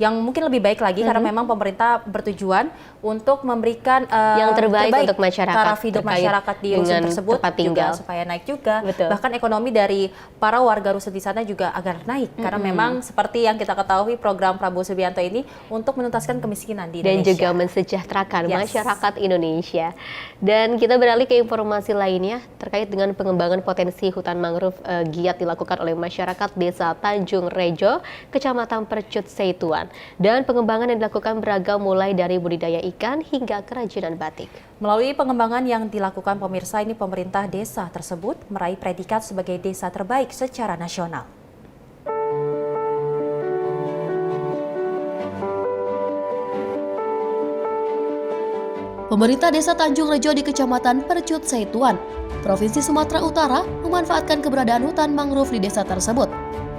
Speaker 2: yang mungkin lebih baik lagi karena memang pemerintah bertujuan untuk memberikan
Speaker 1: yang terbaik untuk masyarakat,
Speaker 2: taraf hidup masyarakat di rusun tersebut juga supaya naik juga. Bahkan ekonomi dari para warga rusun di sana juga agar naik karena memang seperti yang kita ketahui program Prabowo Subianto ini untuk menuntaskan kemiskinan di Indonesia
Speaker 1: dan juga mensejahterakan masyarakat Indonesia. Dan kita beralih ke informasi lainnya terkait dengan pengembangan potensi hutan mangrove giat dilakukan oleh masyarakat Desa Tanjung Rejo, Kecamatan Percut Seituan. Dan pengembangan yang dilakukan beragam mulai dari budidaya ikan hingga kerajinan batik.
Speaker 2: Melalui pengembangan yang dilakukan pemirsa ini, pemerintah desa tersebut meraih predikat sebagai desa terbaik secara nasional.
Speaker 3: Pemerintah Desa Tanjung Rejo di Kecamatan Percut Seituan, Provinsi Sumatera Utara memanfaatkan keberadaan hutan mangrove di desa tersebut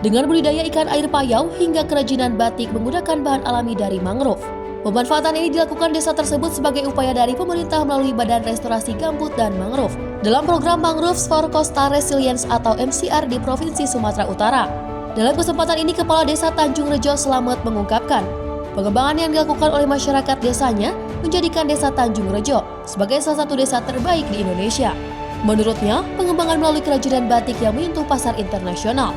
Speaker 3: dengan budidaya ikan air payau hingga kerajinan batik menggunakan bahan alami dari mangrove. Pemanfaatan ini dilakukan desa tersebut sebagai upaya dari pemerintah melalui Badan Restorasi Gambut dan Mangrove dalam program Mangroves for Coastal Resilience atau MCR di Provinsi Sumatera Utara. Dalam kesempatan ini, Kepala Desa Tanjung Rejo Slamet mengungkapkan, pengembangan yang dilakukan oleh masyarakat desanya menjadikan Desa Tanjung Rejo sebagai salah satu desa terbaik di Indonesia. Menurutnya, pengembangan melalui kerajinan batik yang menyentuh pasar internasional.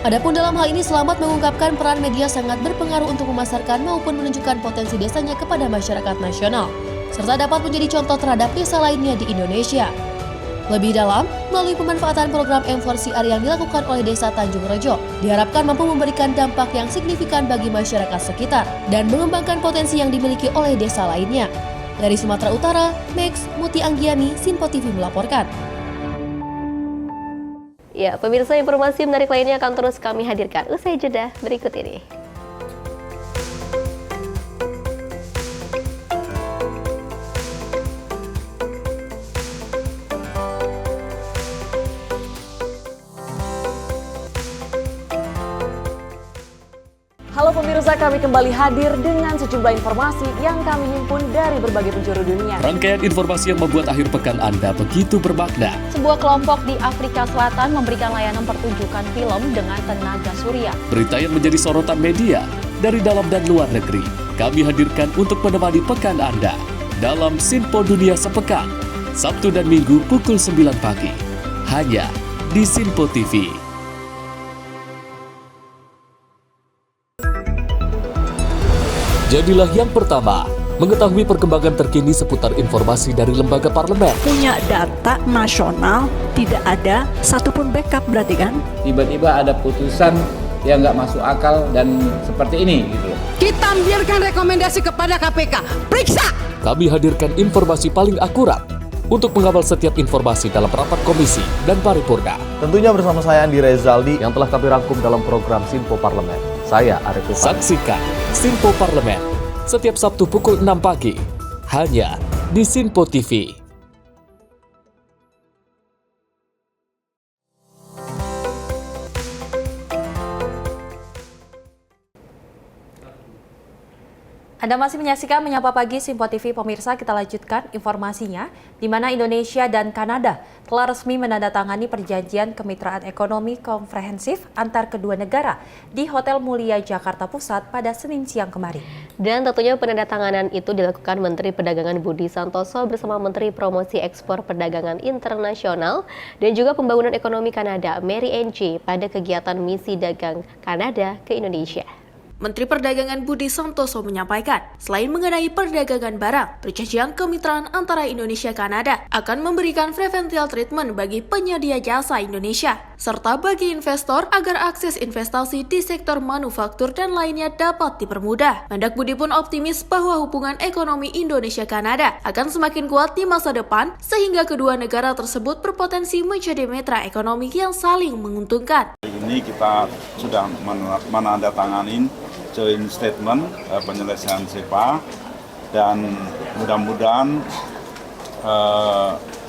Speaker 3: Adapun dalam hal ini, Slamet mengungkapkan peran media sangat berpengaruh untuk memasarkan maupun menunjukkan potensi desanya kepada masyarakat nasional, serta dapat menjadi contoh terhadap desa lainnya di Indonesia. Lebih dalam, melalui pemanfaatan program M4CR yang dilakukan oleh Desa Tanjung Rejo, diharapkan mampu memberikan dampak yang signifikan bagi masyarakat sekitar dan mengembangkan potensi yang dimiliki oleh desa lainnya. Dari Sumatera Utara, Max Muti Anggiani, Sinpo TV melaporkan.
Speaker 1: Ya, pemirsa, informasi menarik lainnya akan terus kami hadirkan usai jeda berikut ini.
Speaker 18: Halo pemirsa, kami kembali hadir dengan sejumlah informasi yang kami himpun dari berbagai penjuru dunia.
Speaker 11: Rangkaian informasi yang membuat akhir pekan Anda begitu bermakna.
Speaker 14: Sebuah kelompok di Afrika Selatan memberikan layanan pertunjukan film dengan tenaga surya.
Speaker 11: Berita yang menjadi sorotan media dari dalam dan luar negeri, kami hadirkan untuk menemani pekan Anda dalam Sinpo Dunia Sepekan, Sabtu dan Minggu pukul 9 pagi, hanya di Sinpo TV. Jadilah yang pertama mengetahui perkembangan terkini seputar informasi dari lembaga parlemen.
Speaker 19: Punya data nasional, tidak ada satupun backup berarti kan?
Speaker 20: Tiba-tiba ada putusan yang nggak masuk akal dan seperti ini gitu.
Speaker 19: Kita biarkan rekomendasi kepada KPK, periksa!
Speaker 11: Kami hadirkan informasi paling akurat untuk mengawal setiap informasi dalam rapat komisi dan paripurna.
Speaker 21: Tentunya bersama saya Andi Rezaldi yang telah kami rangkum dalam program Sinpo Parlemen. Saya Arif Rifani.
Speaker 11: Saksikan Sinpo Parlemen setiap Sabtu pukul 6 pagi hanya di Sinpo TV.
Speaker 2: Anda masih menyaksikan Menyapa Pagi Sinpo TV, pemirsa. Kita lanjutkan informasinya, di mana Indonesia dan Kanada telah resmi menandatangani perjanjian kemitraan ekonomi komprehensif antar kedua negara di Hotel Mulia Jakarta Pusat pada Senin siang kemarin.
Speaker 1: Dan tentunya penandatanganan itu dilakukan Menteri Perdagangan Budi Santoso bersama Menteri Promosi Ekspor Perdagangan Internasional dan juga Pembangunan Ekonomi Kanada, Mary Ng, pada kegiatan misi dagang Kanada ke Indonesia.
Speaker 9: Menteri Perdagangan Budi Santoso menyampaikan, selain mengenai perdagangan barang, perjanjian kemitraan antara Indonesia-Kanada akan memberikan preferential treatment bagi penyedia jasa Indonesia, serta bagi investor agar akses investasi di sektor manufaktur dan lainnya dapat dipermudah. Mendak Budi pun optimis bahwa hubungan ekonomi Indonesia-Kanada akan semakin kuat di masa depan, sehingga kedua negara tersebut berpotensi menjadi mitra ekonomi yang saling menguntungkan.
Speaker 22: Ini kita sudah menandatangani joint statement penyelesaian SEPA dan mudah-mudahan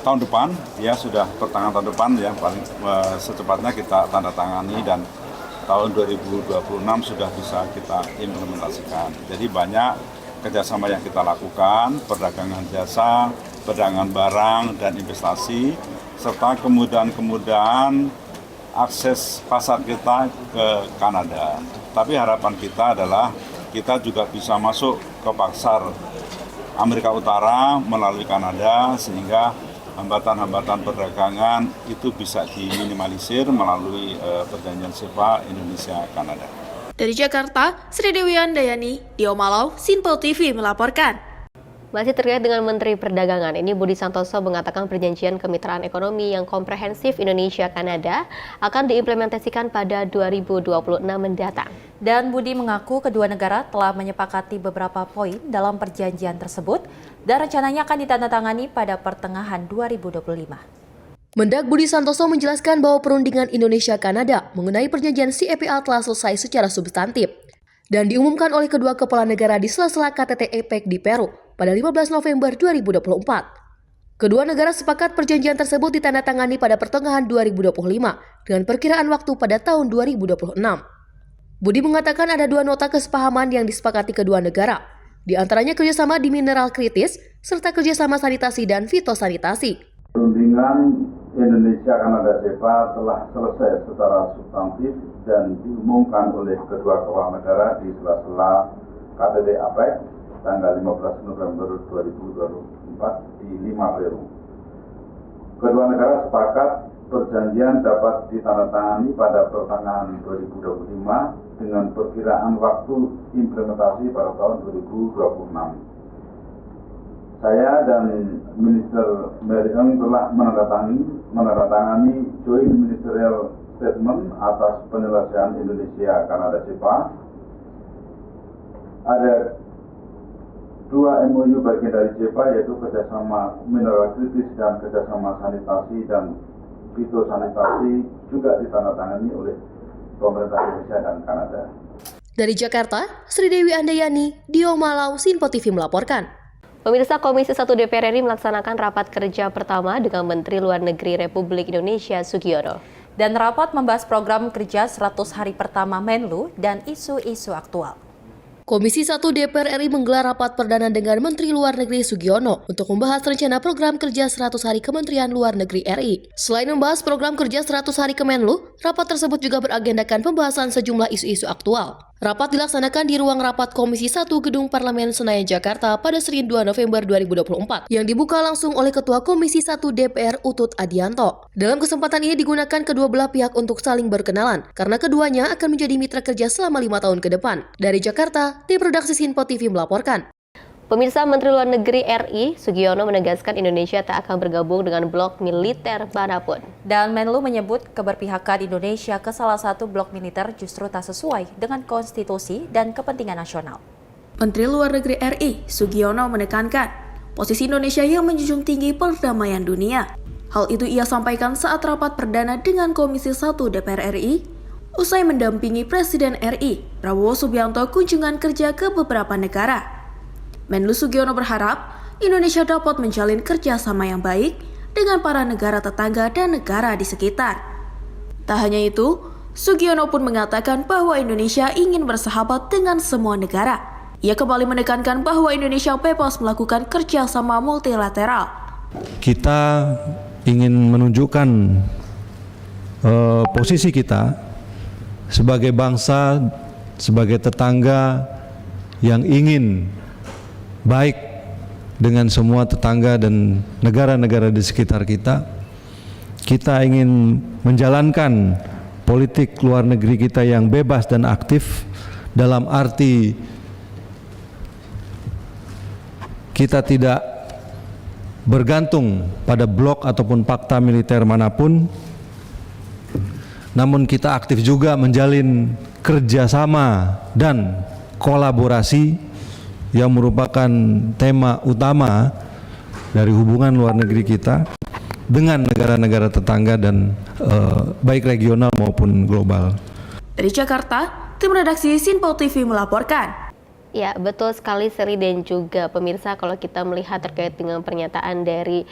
Speaker 22: tahun depan ya sudah pertengahan tahun depan ya paling secepatnya kita tanda tangani dan tahun 2026 sudah bisa kita implementasikan. Jadi banyak kerjasama yang kita lakukan, perdagangan jasa, perdagangan barang dan investasi, serta kemudahan akses pasar kita ke Kanada. Tapi harapan kita adalah kita juga bisa masuk ke pasar Amerika Utara melalui Kanada, sehingga hambatan-hambatan perdagangan itu bisa diminimalisir melalui perjanjian SEPA Indonesia-Kanada.
Speaker 9: Dari Jakarta, Sri Dewi Andayani, Dio Malau, Sinpo TV melaporkan.
Speaker 1: Masih terkait dengan Menteri Perdagangan, ini Budi Santoso mengatakan perjanjian kemitraan ekonomi yang komprehensif Indonesia-Kanada akan diimplementasikan pada 2026 mendatang.
Speaker 2: Dan Budi mengaku kedua negara telah menyepakati beberapa poin dalam perjanjian tersebut dan rencananya akan ditandatangani pada pertengahan 2025.
Speaker 3: Mendak Budi Santoso menjelaskan bahwa perundingan Indonesia-Kanada mengenai perjanjian CEPA telah selesai secara substantif dan diumumkan oleh kedua kepala negara di sela-sela KTT APEC di Peru pada 15 November 2024. Kedua negara sepakat perjanjian tersebut ditandatangani pada pertengahan 2025 dengan perkiraan waktu pada tahun 2026. Budi mengatakan ada dua nota kesepahaman yang disepakati kedua negara, di antaranya kerjasama di mineral kritis serta kerjasama sanitasi dan fitosanitasi.
Speaker 22: Perundingan Indonesia-Kanada CEPA telah selesai secara substantif dan diumumkan oleh kedua kepala negara di sela-sela KTT APEC tanggal 15 November 2024 di Lima, Peru. Kedua negara sepakat perjanjian dapat ditandatangani pada pertengahan 2025 dengan perkiraan waktu implementasi pada tahun 2026. Saya dan Minister Mary Eng telah menandatangani Joint Ministerial Statement atas penyelesaian Indonesia-Kanada CEPA. Ada dua MOU bagian dari CEPA, yaitu kerjasama mineral kritis dan kerjasama sanitasi dan fitosanitasi, juga ditandatangani oleh pemerintah Indonesia dan Kanada.
Speaker 3: Dari Jakarta, Sri Dewi Andayani, Dio Malau, Sinpo TV melaporkan.
Speaker 1: Pemirsa, Komisi 1 DPR RI melaksanakan rapat kerja pertama dengan Menteri Luar Negeri Republik Indonesia Sugiono.
Speaker 2: Dan rapat membahas program kerja 100 hari pertama Menlu dan isu-isu aktual.
Speaker 3: Komisi 1 DPR RI menggelar rapat perdana dengan Menteri Luar Negeri Sugiono untuk membahas rencana program kerja 100 hari Kementerian Luar Negeri RI. Selain membahas program kerja 100 hari Kemenlu, rapat tersebut juga beragendakan pembahasan sejumlah isu-isu aktual. Rapat dilaksanakan di ruang rapat Komisi 1 Gedung Parlemen Senayan, Jakarta pada Senin 2 November 2024 yang dibuka langsung oleh Ketua Komisi 1 DPR Utut Adianto. Dalam kesempatan ini digunakan kedua belah pihak untuk saling berkenalan karena keduanya akan menjadi mitra kerja selama 5 tahun ke depan. Dari Jakarta, tim produksi Sinpo TV melaporkan.
Speaker 1: Pemirsa, Menteri Luar Negeri RI Sugiono menegaskan Indonesia tak akan bergabung dengan blok militer manapun.
Speaker 2: Dan Menlu menyebut keberpihakan Indonesia ke salah satu blok militer justru tak sesuai dengan konstitusi dan kepentingan nasional.
Speaker 9: Menteri Luar Negeri RI Sugiono menekankan posisi Indonesia yang menjunjung tinggi perdamaian dunia. Hal itu ia sampaikan saat rapat perdana dengan Komisi 1 DPR RI usai mendampingi Presiden RI Prabowo Subianto kunjungan kerja ke beberapa negara. Menlu Sugiono berharap Indonesia dapat menjalin kerjasama yang baik dengan para negara tetangga dan negara di sekitar. Tak hanya itu, Sugiono pun mengatakan bahwa Indonesia ingin bersahabat dengan semua negara. Ia kembali menekankan bahwa Indonesia bebas melakukan kerjasama multilateral.
Speaker 4: Kita ingin menunjukkan posisi kita sebagai bangsa, sebagai tetangga yang ingin baik dengan semua tetangga dan negara-negara di sekitar kita. Kita ingin menjalankan politik luar negeri kita yang bebas dan aktif, dalam arti kita tidak bergantung pada blok ataupun fakta militer manapun, namun kita aktif juga menjalin kerjasama dan kolaborasi yang merupakan tema utama dari hubungan luar negeri kita dengan negara-negara tetangga dan baik regional maupun global.
Speaker 9: Dari Jakarta, tim redaksi Sinpo TV melaporkan.
Speaker 1: Ya, betul sekali Sri dan juga pemirsa, kalau kita melihat terkait dengan pernyataan dari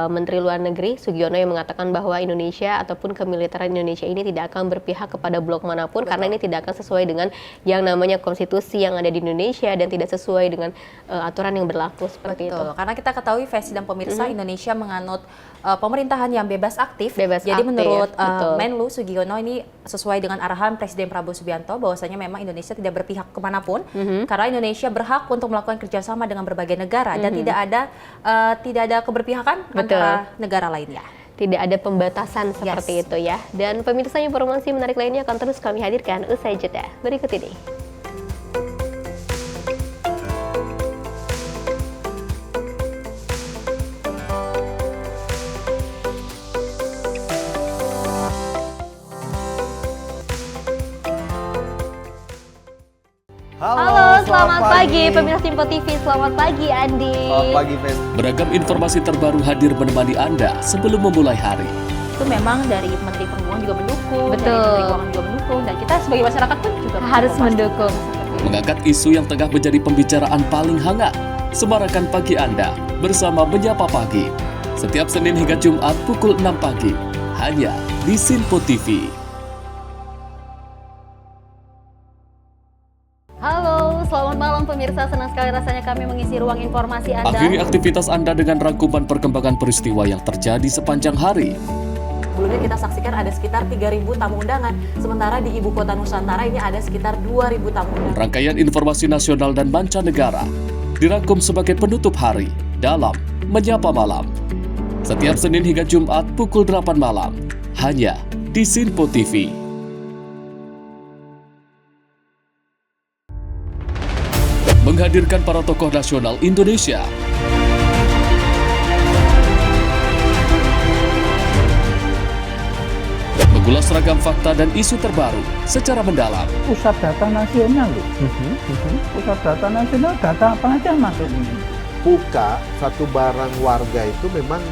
Speaker 1: Menteri Luar Negeri Sugiono yang mengatakan bahwa Indonesia ataupun kemiliteran Indonesia ini tidak akan berpihak kepada blok manapun karena ini tidak akan sesuai dengan yang namanya konstitusi yang ada di Indonesia dan tidak sesuai dengan aturan yang berlaku seperti itu.
Speaker 2: Karena kita ketahui Festi dan pemirsa Indonesia menganut pemerintahan yang bebas aktif. Jadi
Speaker 1: aktif,
Speaker 2: menurut
Speaker 1: betul.
Speaker 2: Menlu Sugiono ini sesuai dengan arahan Presiden Prabowo Subianto bahwasanya memang Indonesia tidak berpihak kemanapun karena Indonesia berhak untuk melakukan kerjasama dengan berbagai negara dan tidak ada keberpihakan antara negara lainnya.
Speaker 1: Tidak ada pembatasan seperti itu ya. Dan pemirsa, informasi menarik lainnya akan terus kami hadirkan usai jeda berikut ini. Halo, selamat pagi pemirsa Simpo TV. Selamat pagi Andi.
Speaker 21: Selamat pagi, Fen.
Speaker 11: Beragam informasi terbaru hadir menemani Anda sebelum memulai hari.
Speaker 2: Itu memang dari Menteri Perhubungan juga mendukung,
Speaker 1: Betul.
Speaker 2: dari Menteri Keuangan juga mendukung, dan kita sebagai masyarakat pun juga
Speaker 1: Harus mendukung.
Speaker 11: Mengangkat isu yang tengah menjadi pembicaraan paling hangat. Semarakan pagi Anda bersama Menyapa Pagi. Setiap Senin hingga Jumat pukul 6 pagi. Hanya di Simpo TV.
Speaker 14: Halo, selamat malam pemirsa. Senang sekali rasanya kami mengisi ruang informasi Anda.
Speaker 11: Akhiri aktivitas Anda dengan rangkuman perkembangan peristiwa yang terjadi sepanjang hari.
Speaker 18: Sebelumnya kita saksikan ada sekitar 3.000 tamu undangan, sementara di Ibu Kota Nusantara ini ada sekitar 2.000 tamu undangan.
Speaker 11: Rangkaian informasi nasional dan mancanegara dirangkum sebagai penutup hari dalam Menyapa Malam. Setiap Senin hingga Jumat pukul 8 malam, hanya di Simpo TV. Menghadirkan para tokoh nasional Indonesia. Mengulas ragam fakta dan isu terbaru secara mendalam.
Speaker 12: Pusat data nasional loh. Pusat data nasional, data apa aja masuk ini?
Speaker 13: Buka satu barang warga itu memang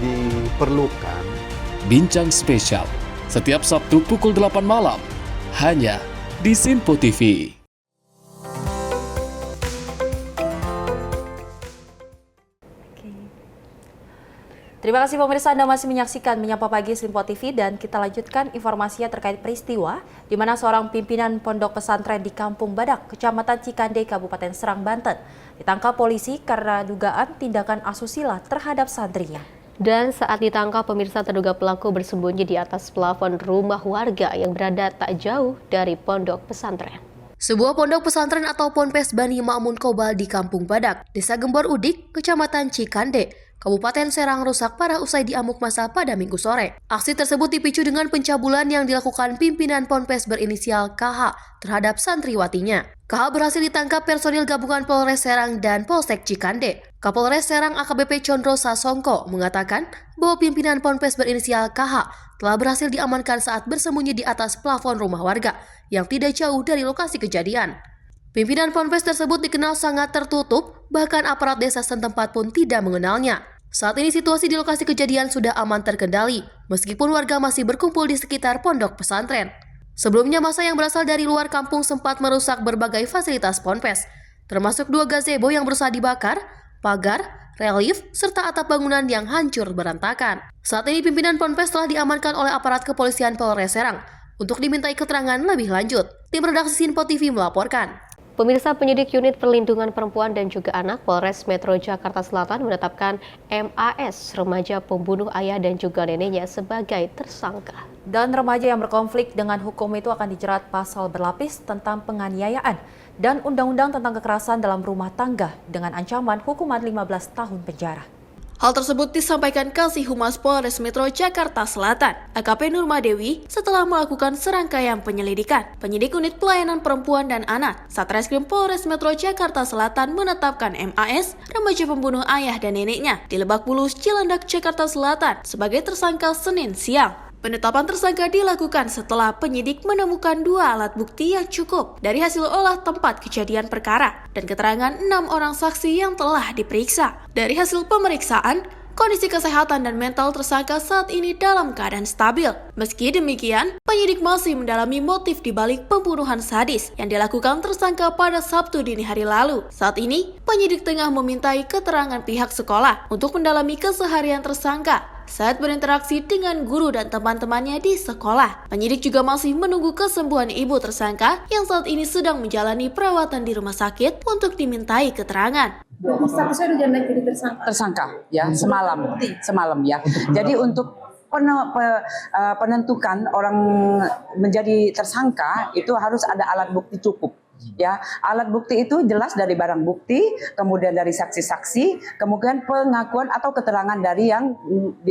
Speaker 13: diperlukan.
Speaker 11: Bincang spesial setiap Sabtu pukul 8 malam, hanya di Simpo TV.
Speaker 2: Terima kasih pemirsa, Anda masih menyaksikan Menyapa Pagi Simpo TV, dan kita lanjutkan informasinya terkait peristiwa di mana seorang pimpinan pondok pesantren di Kampung Badak, Kecamatan Cikande, Kabupaten Serang, Banten, ditangkap polisi karena dugaan tindakan asusila terhadap santrinya.
Speaker 1: Dan saat ditangkap, pemirsa, terduga pelaku bersembunyi di atas plafon rumah warga yang berada tak jauh dari pondok pesantren.
Speaker 3: Sebuah pondok pesantren atau Ponpes Bani Ma'mun Kobal di Kampung Badak, Desa Gembor Udik, Kecamatan Cikande, Kabupaten Serang rusak parah usai diamuk massa pada Minggu sore. Aksi tersebut dipicu dengan pencabulan yang dilakukan pimpinan Ponpes berinisial KH terhadap santriwatinya. KH berhasil ditangkap personil gabungan Polres Serang dan Polsek Cikande. Kapolres Serang AKBP Condro Sasongko mengatakan bahwa pimpinan Ponpes berinisial KH telah berhasil diamankan saat bersembunyi di atas plafon rumah warga yang tidak jauh dari lokasi kejadian. Pimpinan Ponpes tersebut dikenal sangat tertutup, bahkan aparat desa setempat pun tidak mengenalnya. Saat ini situasi di lokasi kejadian sudah aman terkendali, meskipun warga masih berkumpul di sekitar pondok pesantren. Sebelumnya massa yang berasal dari luar kampung sempat merusak berbagai fasilitas Ponpes, termasuk 2 gazebo yang berusaha dibakar, pagar, relief, serta atap bangunan yang hancur berantakan. Saat ini pimpinan Ponpes telah diamankan oleh aparat kepolisian Polres Serang untuk dimintai keterangan lebih lanjut. Tim redaksi Simpo TV melaporkan.
Speaker 1: Pemirsa, penyidik unit perlindungan perempuan dan juga anak Polres Metro Jakarta Selatan menetapkan MAS, remaja pembunuh ayah dan juga neneknya, sebagai tersangka.
Speaker 2: Dan remaja yang berkonflik dengan hukum itu akan dijerat pasal berlapis tentang penganiayaan dan undang-undang tentang kekerasan dalam rumah tangga dengan ancaman hukuman 15 tahun penjara.
Speaker 9: Hal tersebut disampaikan Kasih Humas Polres Metro Jakarta Selatan, AKP Nurmadewi, setelah melakukan serangkaian penyelidikan. Penyidik Unit Pelayanan Perempuan dan Anak Satreskrim Polres Metro Jakarta Selatan menetapkan MAS, remaja pembunuh ayah dan neneknya, di Lebak Bulus, Cilandak, Jakarta Selatan, sebagai tersangka Senin siang. Penetapan tersangka dilakukan setelah penyidik menemukan 2 alat bukti yang cukup dari hasil olah tempat kejadian perkara dan keterangan 6 orang saksi yang telah diperiksa. Dari hasil pemeriksaan, kondisi kesehatan dan mental tersangka saat ini dalam keadaan stabil. Meski demikian, penyidik masih mendalami motif dibalik pembunuhan sadis yang dilakukan tersangka pada Sabtu dini hari lalu. Saat ini, penyidik tengah memintai keterangan pihak sekolah untuk mendalami keseharian tersangka saat berinteraksi dengan guru dan teman-temannya di sekolah. Penyidik juga masih menunggu kesembuhan ibu tersangka yang saat ini sedang menjalani perawatan di rumah sakit untuk dimintai keterangan.
Speaker 5: Statusnya udah naik jadi tersangka ya, semalam ya. Jadi untuk penentukan orang menjadi tersangka itu harus ada alat bukti cukup. Ya, alat bukti itu jelas dari barang bukti, kemudian dari saksi-saksi, kemudian pengakuan atau keterangan dari yang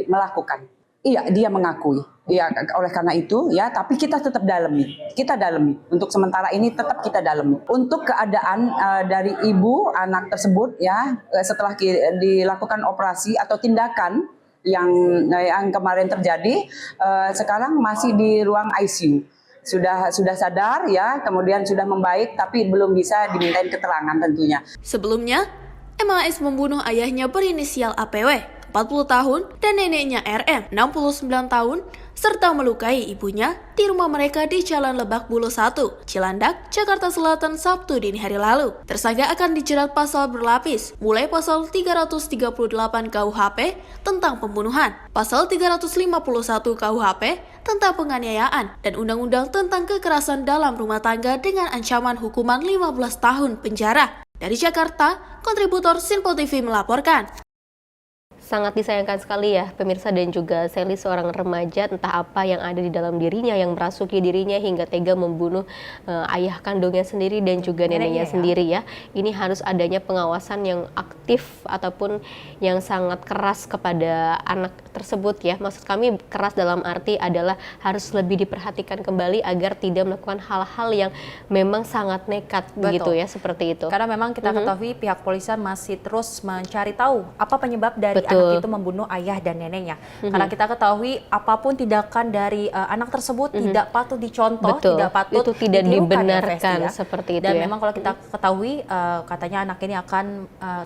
Speaker 5: melakukan. Iya, dia mengakui. Ya, oleh karena itu, ya, tapi kita tetap dalami. Kita dalami. Untuk sementara ini tetap kita dalami. Untuk keadaan dari ibu anak tersebut, ya, setelah dilakukan operasi atau tindakan yang kemarin terjadi, sekarang masih di ruang ICU. Sudah sadar ya, kemudian sudah membaik, tapi belum bisa dimintain keterangan tentunya.
Speaker 9: Sebelumnya, MAS membunuh ayahnya berinisial APW, 40 tahun, dan neneknya RM, 69 tahun, serta melukai ibunya di rumah mereka di Jalan Lebak Bulus 1, Cilandak, Jakarta Selatan, Sabtu dini hari lalu. Tersangka akan dijerat pasal berlapis, mulai pasal 338 KUHP tentang pembunuhan, pasal 351 KUHP tentang penganiayaan, dan Undang-Undang tentang kekerasan dalam rumah tangga dengan ancaman hukuman 15 tahun penjara. Dari Jakarta, kontributor Sinpo TV melaporkan.
Speaker 1: Sangat disayangkan sekali ya pemirsa dan juga Sally, seorang remaja entah apa yang ada di dalam dirinya yang merasuki dirinya hingga tega membunuh ayah kandungnya sendiri dan juga neneknya sendiri ya. Ini harus adanya pengawasan yang aktif ataupun yang sangat keras kepada anak tersebut ya. Maksud kami keras dalam arti adalah harus lebih diperhatikan kembali agar tidak melakukan hal-hal yang memang sangat nekat. Begitu ya, seperti itu.
Speaker 2: Karena memang kita ketahui pihak polisian masih terus mencari tahu apa penyebab dari anak itu membunuh ayah dan neneknya. Karena kita ketahui apapun tindakan dari anak tersebut tidak patut dicontoh, tidak patut
Speaker 1: itu tidak dibenarkan
Speaker 2: ya.
Speaker 1: Seperti itu.
Speaker 2: Dan
Speaker 1: ya.
Speaker 2: memang kalau kita ketahui katanya anak ini akan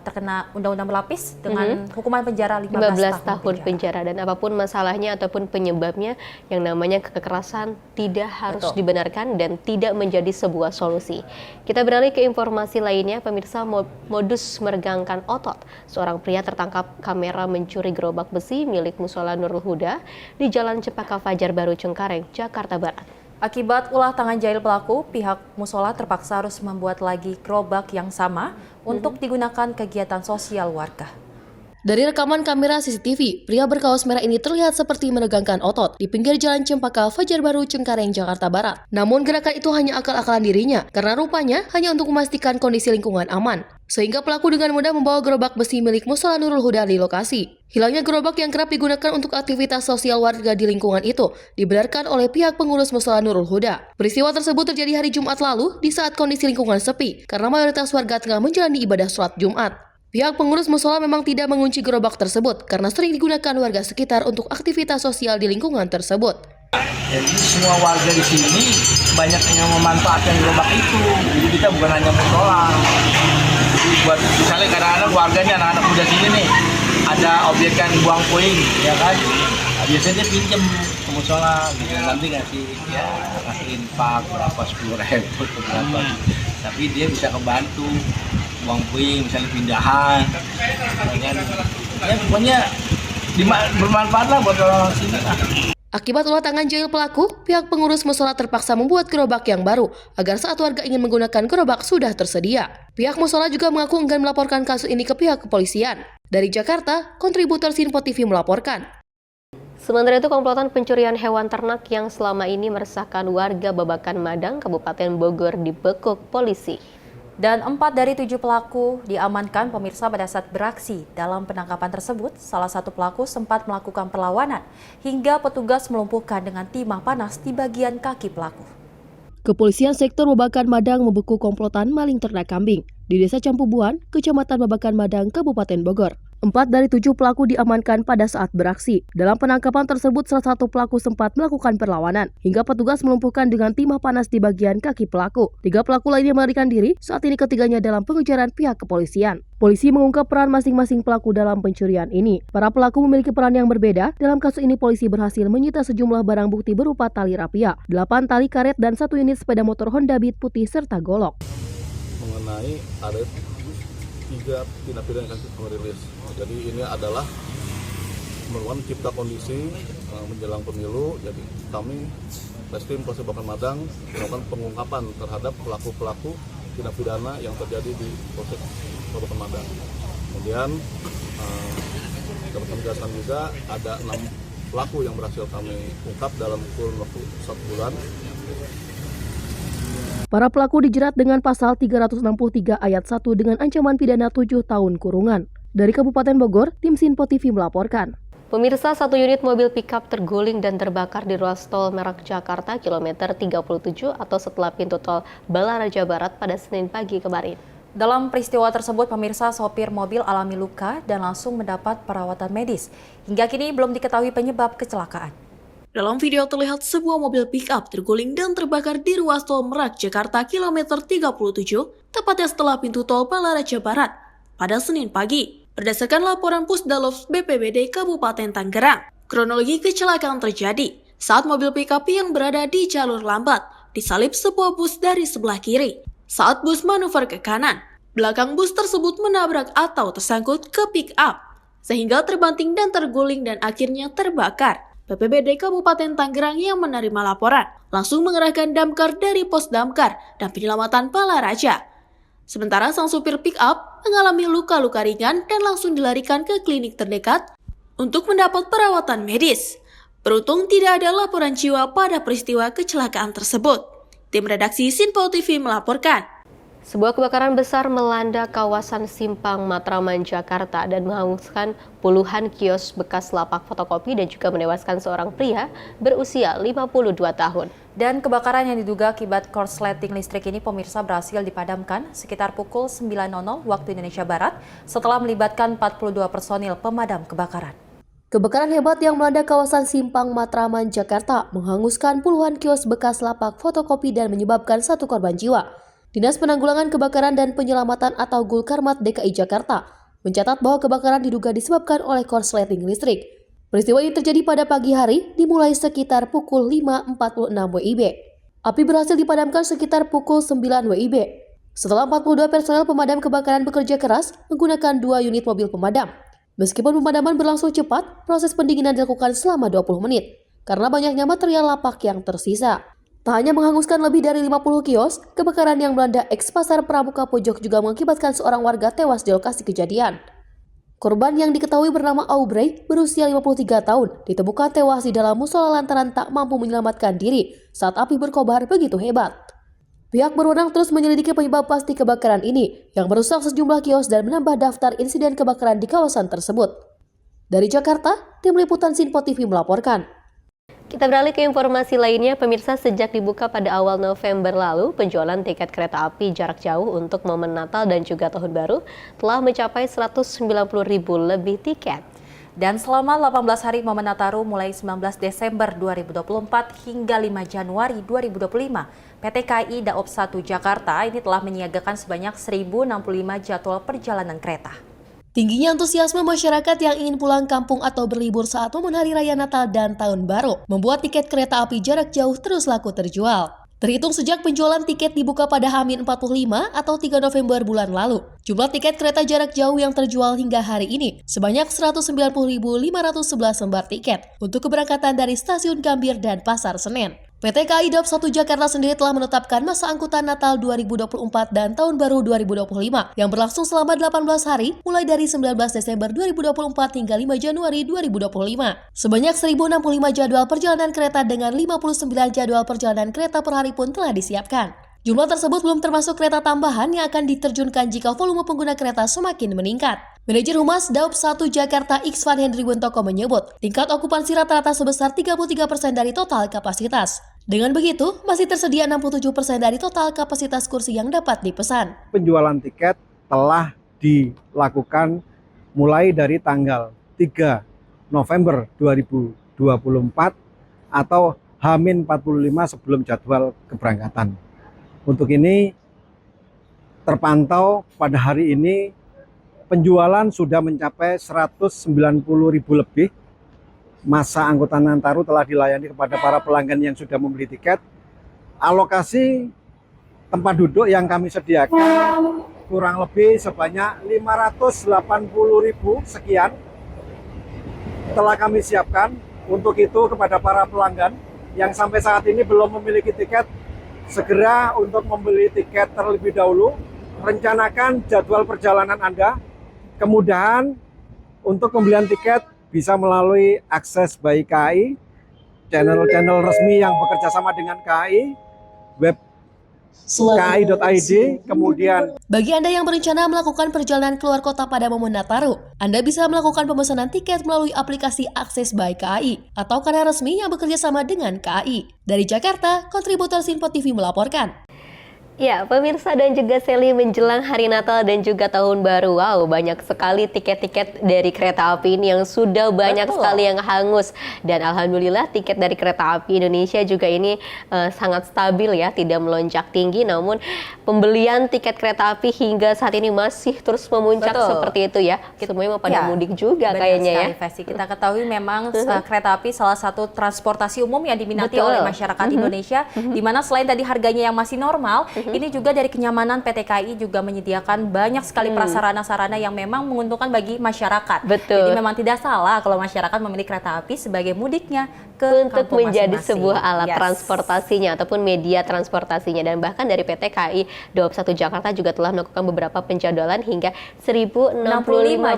Speaker 2: terkena undang-undang berlapis dengan hukuman penjara 15 tahun penjara.
Speaker 1: Dan apapun masalahnya ataupun penyebabnya, yang namanya kekerasan tidak harus dibenarkan dan tidak menjadi sebuah solusi. Kita beralih ke informasi lainnya, pemirsa. Modus meregangkan otot. Seorang pria tertangkap kamera mencuri gerobak besi milik Mushola Nurul Huda di Jalan Cempaka Fajar Baru, Cengkareng, Jakarta Barat.
Speaker 2: Akibat ulah tangan jahil pelaku, pihak Mushola terpaksa harus membuat lagi gerobak yang sama untuk digunakan kegiatan sosial warga.
Speaker 3: Dari rekaman kamera CCTV, pria berkaos merah ini terlihat seperti menegangkan otot di pinggir Jalan Cempaka Fajar Baru, Cengkareng, Jakarta Barat. Namun gerakan itu hanya akal-akalan dirinya, karena rupanya hanya untuk memastikan kondisi lingkungan aman. Sehingga pelaku dengan mudah membawa gerobak besi milik Mushola Nurul Huda di lokasi. Hilangnya gerobak yang kerap digunakan untuk aktivitas sosial warga di lingkungan itu dibenarkan oleh pihak pengurus Mushola Nurul Huda. Peristiwa tersebut terjadi hari Jumat lalu di saat kondisi lingkungan sepi, karena mayoritas warga tengah menjalani ibadah sholat Jumat. Pihak pengurus mushola memang tidak mengunci gerobak tersebut karena sering digunakan warga sekitar untuk aktivitas sosial di lingkungan tersebut.
Speaker 6: Jadi semua warga di sini banyak yang memanfaatkan gerobak itu. Jadi kita bukan hanya mushola. Jadi buat misalnya kadang-kadang warganya anak-anak muda sini nih ada objekan buang puing, ya kan? Nah, biasanya dia pinjam ke mushola, gitu. Nanti ngasih ya ngasih infak berapa 10.000 atau berapa. Tapi dia bisa kebantu buang puing, misalnya pindahan, ya pokoknya bermanfaat lah buat orang sini lah.
Speaker 3: Akibat ulah tangan jahil pelaku, pihak pengurus mushola terpaksa membuat gerobak yang baru agar saat warga ingin menggunakan gerobak sudah tersedia. Pihak mushola juga mengaku enggan melaporkan kasus ini ke pihak kepolisian. Dari Jakarta, kontributor Sinpo TV melaporkan.
Speaker 1: Sementara itu, komplotan pencurian hewan ternak yang selama ini meresahkan warga Babakan Madang, Kabupaten Bogor dibekuk polisi.
Speaker 2: Dan 4 dari 7 pelaku diamankan pemirsa pada saat beraksi. Dalam penangkapan tersebut, salah satu pelaku sempat melakukan perlawanan hingga petugas melumpuhkan dengan timah panas di bagian kaki pelaku.
Speaker 3: Kepolisian sektor Babakan Madang membekuk komplotan maling ternak kambing di Desa Campubuan, Kecamatan Babakan Madang, Kabupaten Bogor. 4 dari 7 pelaku diamankan pada saat beraksi. Dalam penangkapan tersebut, salah satu pelaku sempat melakukan perlawanan, hingga petugas melumpuhkan dengan timah panas di bagian kaki pelaku. 3 pelaku lainnya melarikan diri, saat ini ketiganya dalam pengejaran pihak kepolisian. Polisi mengungkap peran masing-masing pelaku dalam pencurian ini. Para pelaku memiliki peran yang berbeda. Dalam kasus ini, polisi berhasil menyita sejumlah barang bukti berupa tali rapia, 8 tali karet, dan 1 unit sepeda motor Honda Beat putih serta golok.
Speaker 7: Mengenai ada 3 tindak pidana yang akan merilis. Jadi ini adalah merupakan cipta kondisi menjelang pemilu. Jadi kami Reskrim Polres Kabupaten Madang melakukan pengungkapan terhadap pelaku-pelaku tindak pidana yang terjadi di Polres Kabupaten Madang. Kemudian dapat kami jelaskan juga ada 6 pelaku yang berhasil kami ungkap dalam kurun waktu 1 bulan.
Speaker 3: Para pelaku dijerat dengan pasal 363 ayat 1 dengan ancaman pidana 7 tahun kurungan. Dari Kabupaten Bogor, tim Sinpo TV melaporkan.
Speaker 1: Pemirsa, 1 unit mobil pickup terguling dan terbakar di ruas tol Merak Jakarta kilometer 37 atau setelah pintu tol Balaraja Barat pada Senin pagi kemarin.
Speaker 2: Dalam peristiwa tersebut, pemirsa, sopir mobil alami luka dan langsung mendapat perawatan medis. Hingga kini belum diketahui penyebab kecelakaan.
Speaker 9: Dalam video terlihat sebuah mobil pick-up terguling dan terbakar di ruas tol Merak Jakarta kilometer 37, tepatnya setelah pintu tol Balaraja Barat pada Senin pagi. Berdasarkan laporan Pusdalops BPBD Kabupaten Tangerang, kronologi kecelakaan terjadi saat mobil pick-up yang berada di jalur lambat disalip sebuah bus dari sebelah kiri. Saat bus manuver ke kanan, belakang bus tersebut menabrak atau tersangkut ke pick-up, sehingga terbanting dan terguling dan akhirnya terbakar. BPBD Kabupaten Tangerang yang menerima laporan langsung mengerahkan damkar dari pos damkar dan penyelamatan Balaraja. Sementara sang supir pick-up mengalami luka-luka ringan dan langsung dilarikan ke klinik terdekat untuk mendapat perawatan medis. Beruntung tidak ada laporan jiwa pada peristiwa kecelakaan tersebut. Tim redaksi Sinpo TV melaporkan.
Speaker 1: Sebuah kebakaran besar melanda kawasan Simpang Matraman, Jakarta dan menghanguskan puluhan kios bekas lapak fotokopi dan juga menewaskan seorang pria berusia 52 tahun.
Speaker 2: Dan kebakaran yang diduga akibat korsleting listrik ini, pemirsa, berhasil dipadamkan sekitar pukul 9.00 waktu Indonesia Barat setelah melibatkan 42 personil pemadam kebakaran.
Speaker 3: Kebakaran hebat yang melanda kawasan Simpang Matraman, Jakarta menghanguskan puluhan kios bekas lapak fotokopi dan menyebabkan 1 korban jiwa. Dinas Penanggulangan Kebakaran dan Penyelamatan atau Gulkarmat DKI Jakarta mencatat bahwa kebakaran diduga disebabkan oleh korsleting listrik. Peristiwa ini terjadi pada pagi hari dimulai sekitar pukul 5.46 WIB. Api berhasil dipadamkan sekitar pukul 9 WIB. Setelah 42 personel pemadam kebakaran bekerja keras menggunakan 2 unit mobil pemadam. Meskipun pemadaman berlangsung cepat, proses pendinginan dilakukan selama 20 menit karena banyaknya material lapak yang tersisa. Tak hanya menghanguskan lebih dari 50 kios, kebakaran yang melanda eks Pasar Pramuka Pojok juga mengakibatkan seorang warga tewas di lokasi kejadian. Korban yang diketahui bernama Aubrey, berusia 53 tahun, ditemukan tewas di dalam musola lantaran tak mampu menyelamatkan diri saat api berkobar begitu hebat. Pihak berwenang terus menyelidiki penyebab pasti kebakaran ini yang merusak sejumlah kios dan menambah daftar insiden kebakaran di kawasan tersebut. Dari Jakarta, tim liputan Sinpo TV melaporkan.
Speaker 1: Kita beralih ke informasi lainnya, pemirsa. Sejak dibuka pada awal November lalu, penjualan tiket kereta api jarak jauh untuk momen Natal dan juga Tahun Baru telah mencapai 190.000 lebih tiket.
Speaker 2: Dan selama 18 hari momen Nataru mulai 19 Desember 2024 hingga 5 Januari 2025, PT KAI Daop 1 Jakarta ini telah menyiagakan sebanyak 1.065 jadwal perjalanan kereta.
Speaker 3: Tingginya antusiasme masyarakat yang ingin pulang kampung atau berlibur saat momen Hari Raya Natal dan Tahun Baru membuat tiket kereta api jarak jauh terus laku terjual. Terhitung sejak penjualan tiket dibuka pada H-45 atau 3 November bulan lalu, jumlah tiket kereta jarak jauh yang terjual hingga hari ini sebanyak 190.511 lembar tiket untuk keberangkatan dari Stasiun Gambir dan Pasar Senen. PT KAI Daop 1 Jakarta sendiri telah menetapkan masa angkutan Natal 2024 dan Tahun Baru 2025 yang berlangsung selama 18 hari mulai dari 19 Desember 2024 hingga 5 Januari 2025. Sebanyak 1.065 jadwal perjalanan kereta dengan 59 jadwal perjalanan kereta per hari pun telah disiapkan. Jumlah tersebut belum termasuk kereta tambahan yang akan diterjunkan jika volume pengguna kereta semakin meningkat. Manajer Humas Daop 1 Jakarta Iksvan Hendri Wintoko menyebut, tingkat okupansi rata-rata sebesar 33% dari total kapasitas. Dengan begitu, masih tersedia 67% dari total kapasitas kursi yang dapat dipesan.
Speaker 8: Penjualan tiket telah dilakukan mulai dari tanggal 3 November 2024 atau H-45 sebelum jadwal keberangkatan. Untuk ini terpantau pada hari ini penjualan sudah mencapai 190.000 lebih. Masa angkutan Nataru telah dilayani kepada para pelanggan yang sudah membeli tiket. Alokasi tempat duduk yang kami sediakan kurang lebih sebanyak 580.000 sekian telah kami siapkan. Untuk itu kepada para pelanggan yang sampai saat ini belum memiliki tiket, segera untuk membeli tiket terlebih dahulu. Rencanakan jadwal perjalanan Anda. Kemudahan untuk pembelian tiket bisa melalui akses by KAI, channel-channel resmi yang bekerja sama dengan KAI, web kai.id, kemudian
Speaker 3: bagi Anda yang berencana melakukan perjalanan keluar kota pada momen Nataru, Anda bisa melakukan pemesanan tiket melalui aplikasi Akses by KAI atau kanal resmi yang bekerja sama dengan KAI. Dari Jakarta, kontributor Sinpo TV melaporkan.
Speaker 1: Ya, pemirsa dan juga Sally, menjelang hari Natal dan juga Tahun Baru, wow, banyak sekali tiket-tiket dari kereta api ini yang sudah banyak sekali yang hangus. Dan alhamdulillah tiket dari kereta api Indonesia juga ini sangat stabil ya, tidak melonjak tinggi. Namun pembelian tiket kereta api hingga saat ini masih terus memuncak seperti itu ya. Semuanya mau pada mudik juga kayaknya ya.
Speaker 2: Kita ketahui memang kereta api salah satu transportasi umum yang diminati oleh masyarakat Indonesia, di mana selain tadi harganya yang masih normal, ini juga dari kenyamanan PT KAI juga menyediakan banyak sekali prasarana-sarana yang memang menguntungkan bagi masyarakat. Jadi memang tidak salah kalau masyarakat memilih kereta api sebagai mudiknya ke
Speaker 1: untuk
Speaker 2: kampung
Speaker 1: menjadi
Speaker 2: masing-masing.
Speaker 1: sebuah alat transportasinya ataupun media transportasinya. Dan bahkan dari PT KAI Daob 1 Jakarta juga telah melakukan beberapa penjadwalan hingga 1065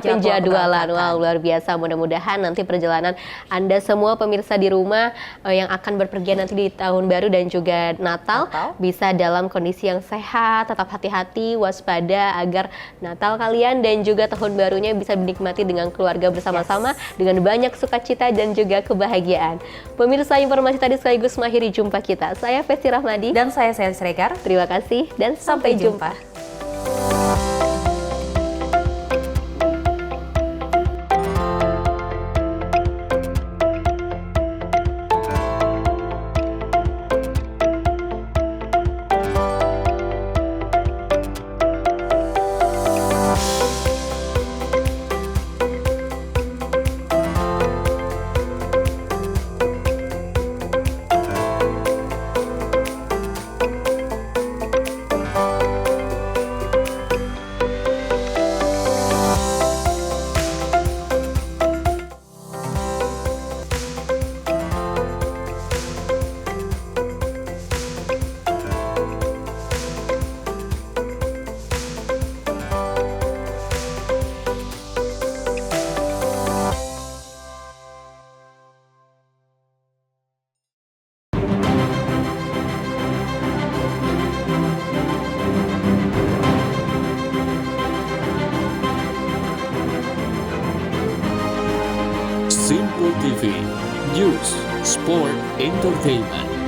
Speaker 1: penjadwalan. Wow, luar biasa. Mudah-mudahan nanti perjalanan Anda semua pemirsa di rumah yang akan berpergian nanti di Tahun Baru dan juga Natal bisa dalam kondisi yang sehat, tetap hati-hati, waspada agar Natal kalian dan juga Tahun Barunya bisa dinikmati dengan keluarga bersama-sama dengan banyak sukacita dan juga kebahagiaan. Pemirsa, informasi tadi sekaligus mengakhiri jumpa kita. Saya Festi Rahmadi
Speaker 2: dan saya Sally Siregar.
Speaker 1: Terima kasih dan sampai jumpa.
Speaker 11: Sinpo TV, News, Sport, Entertainment.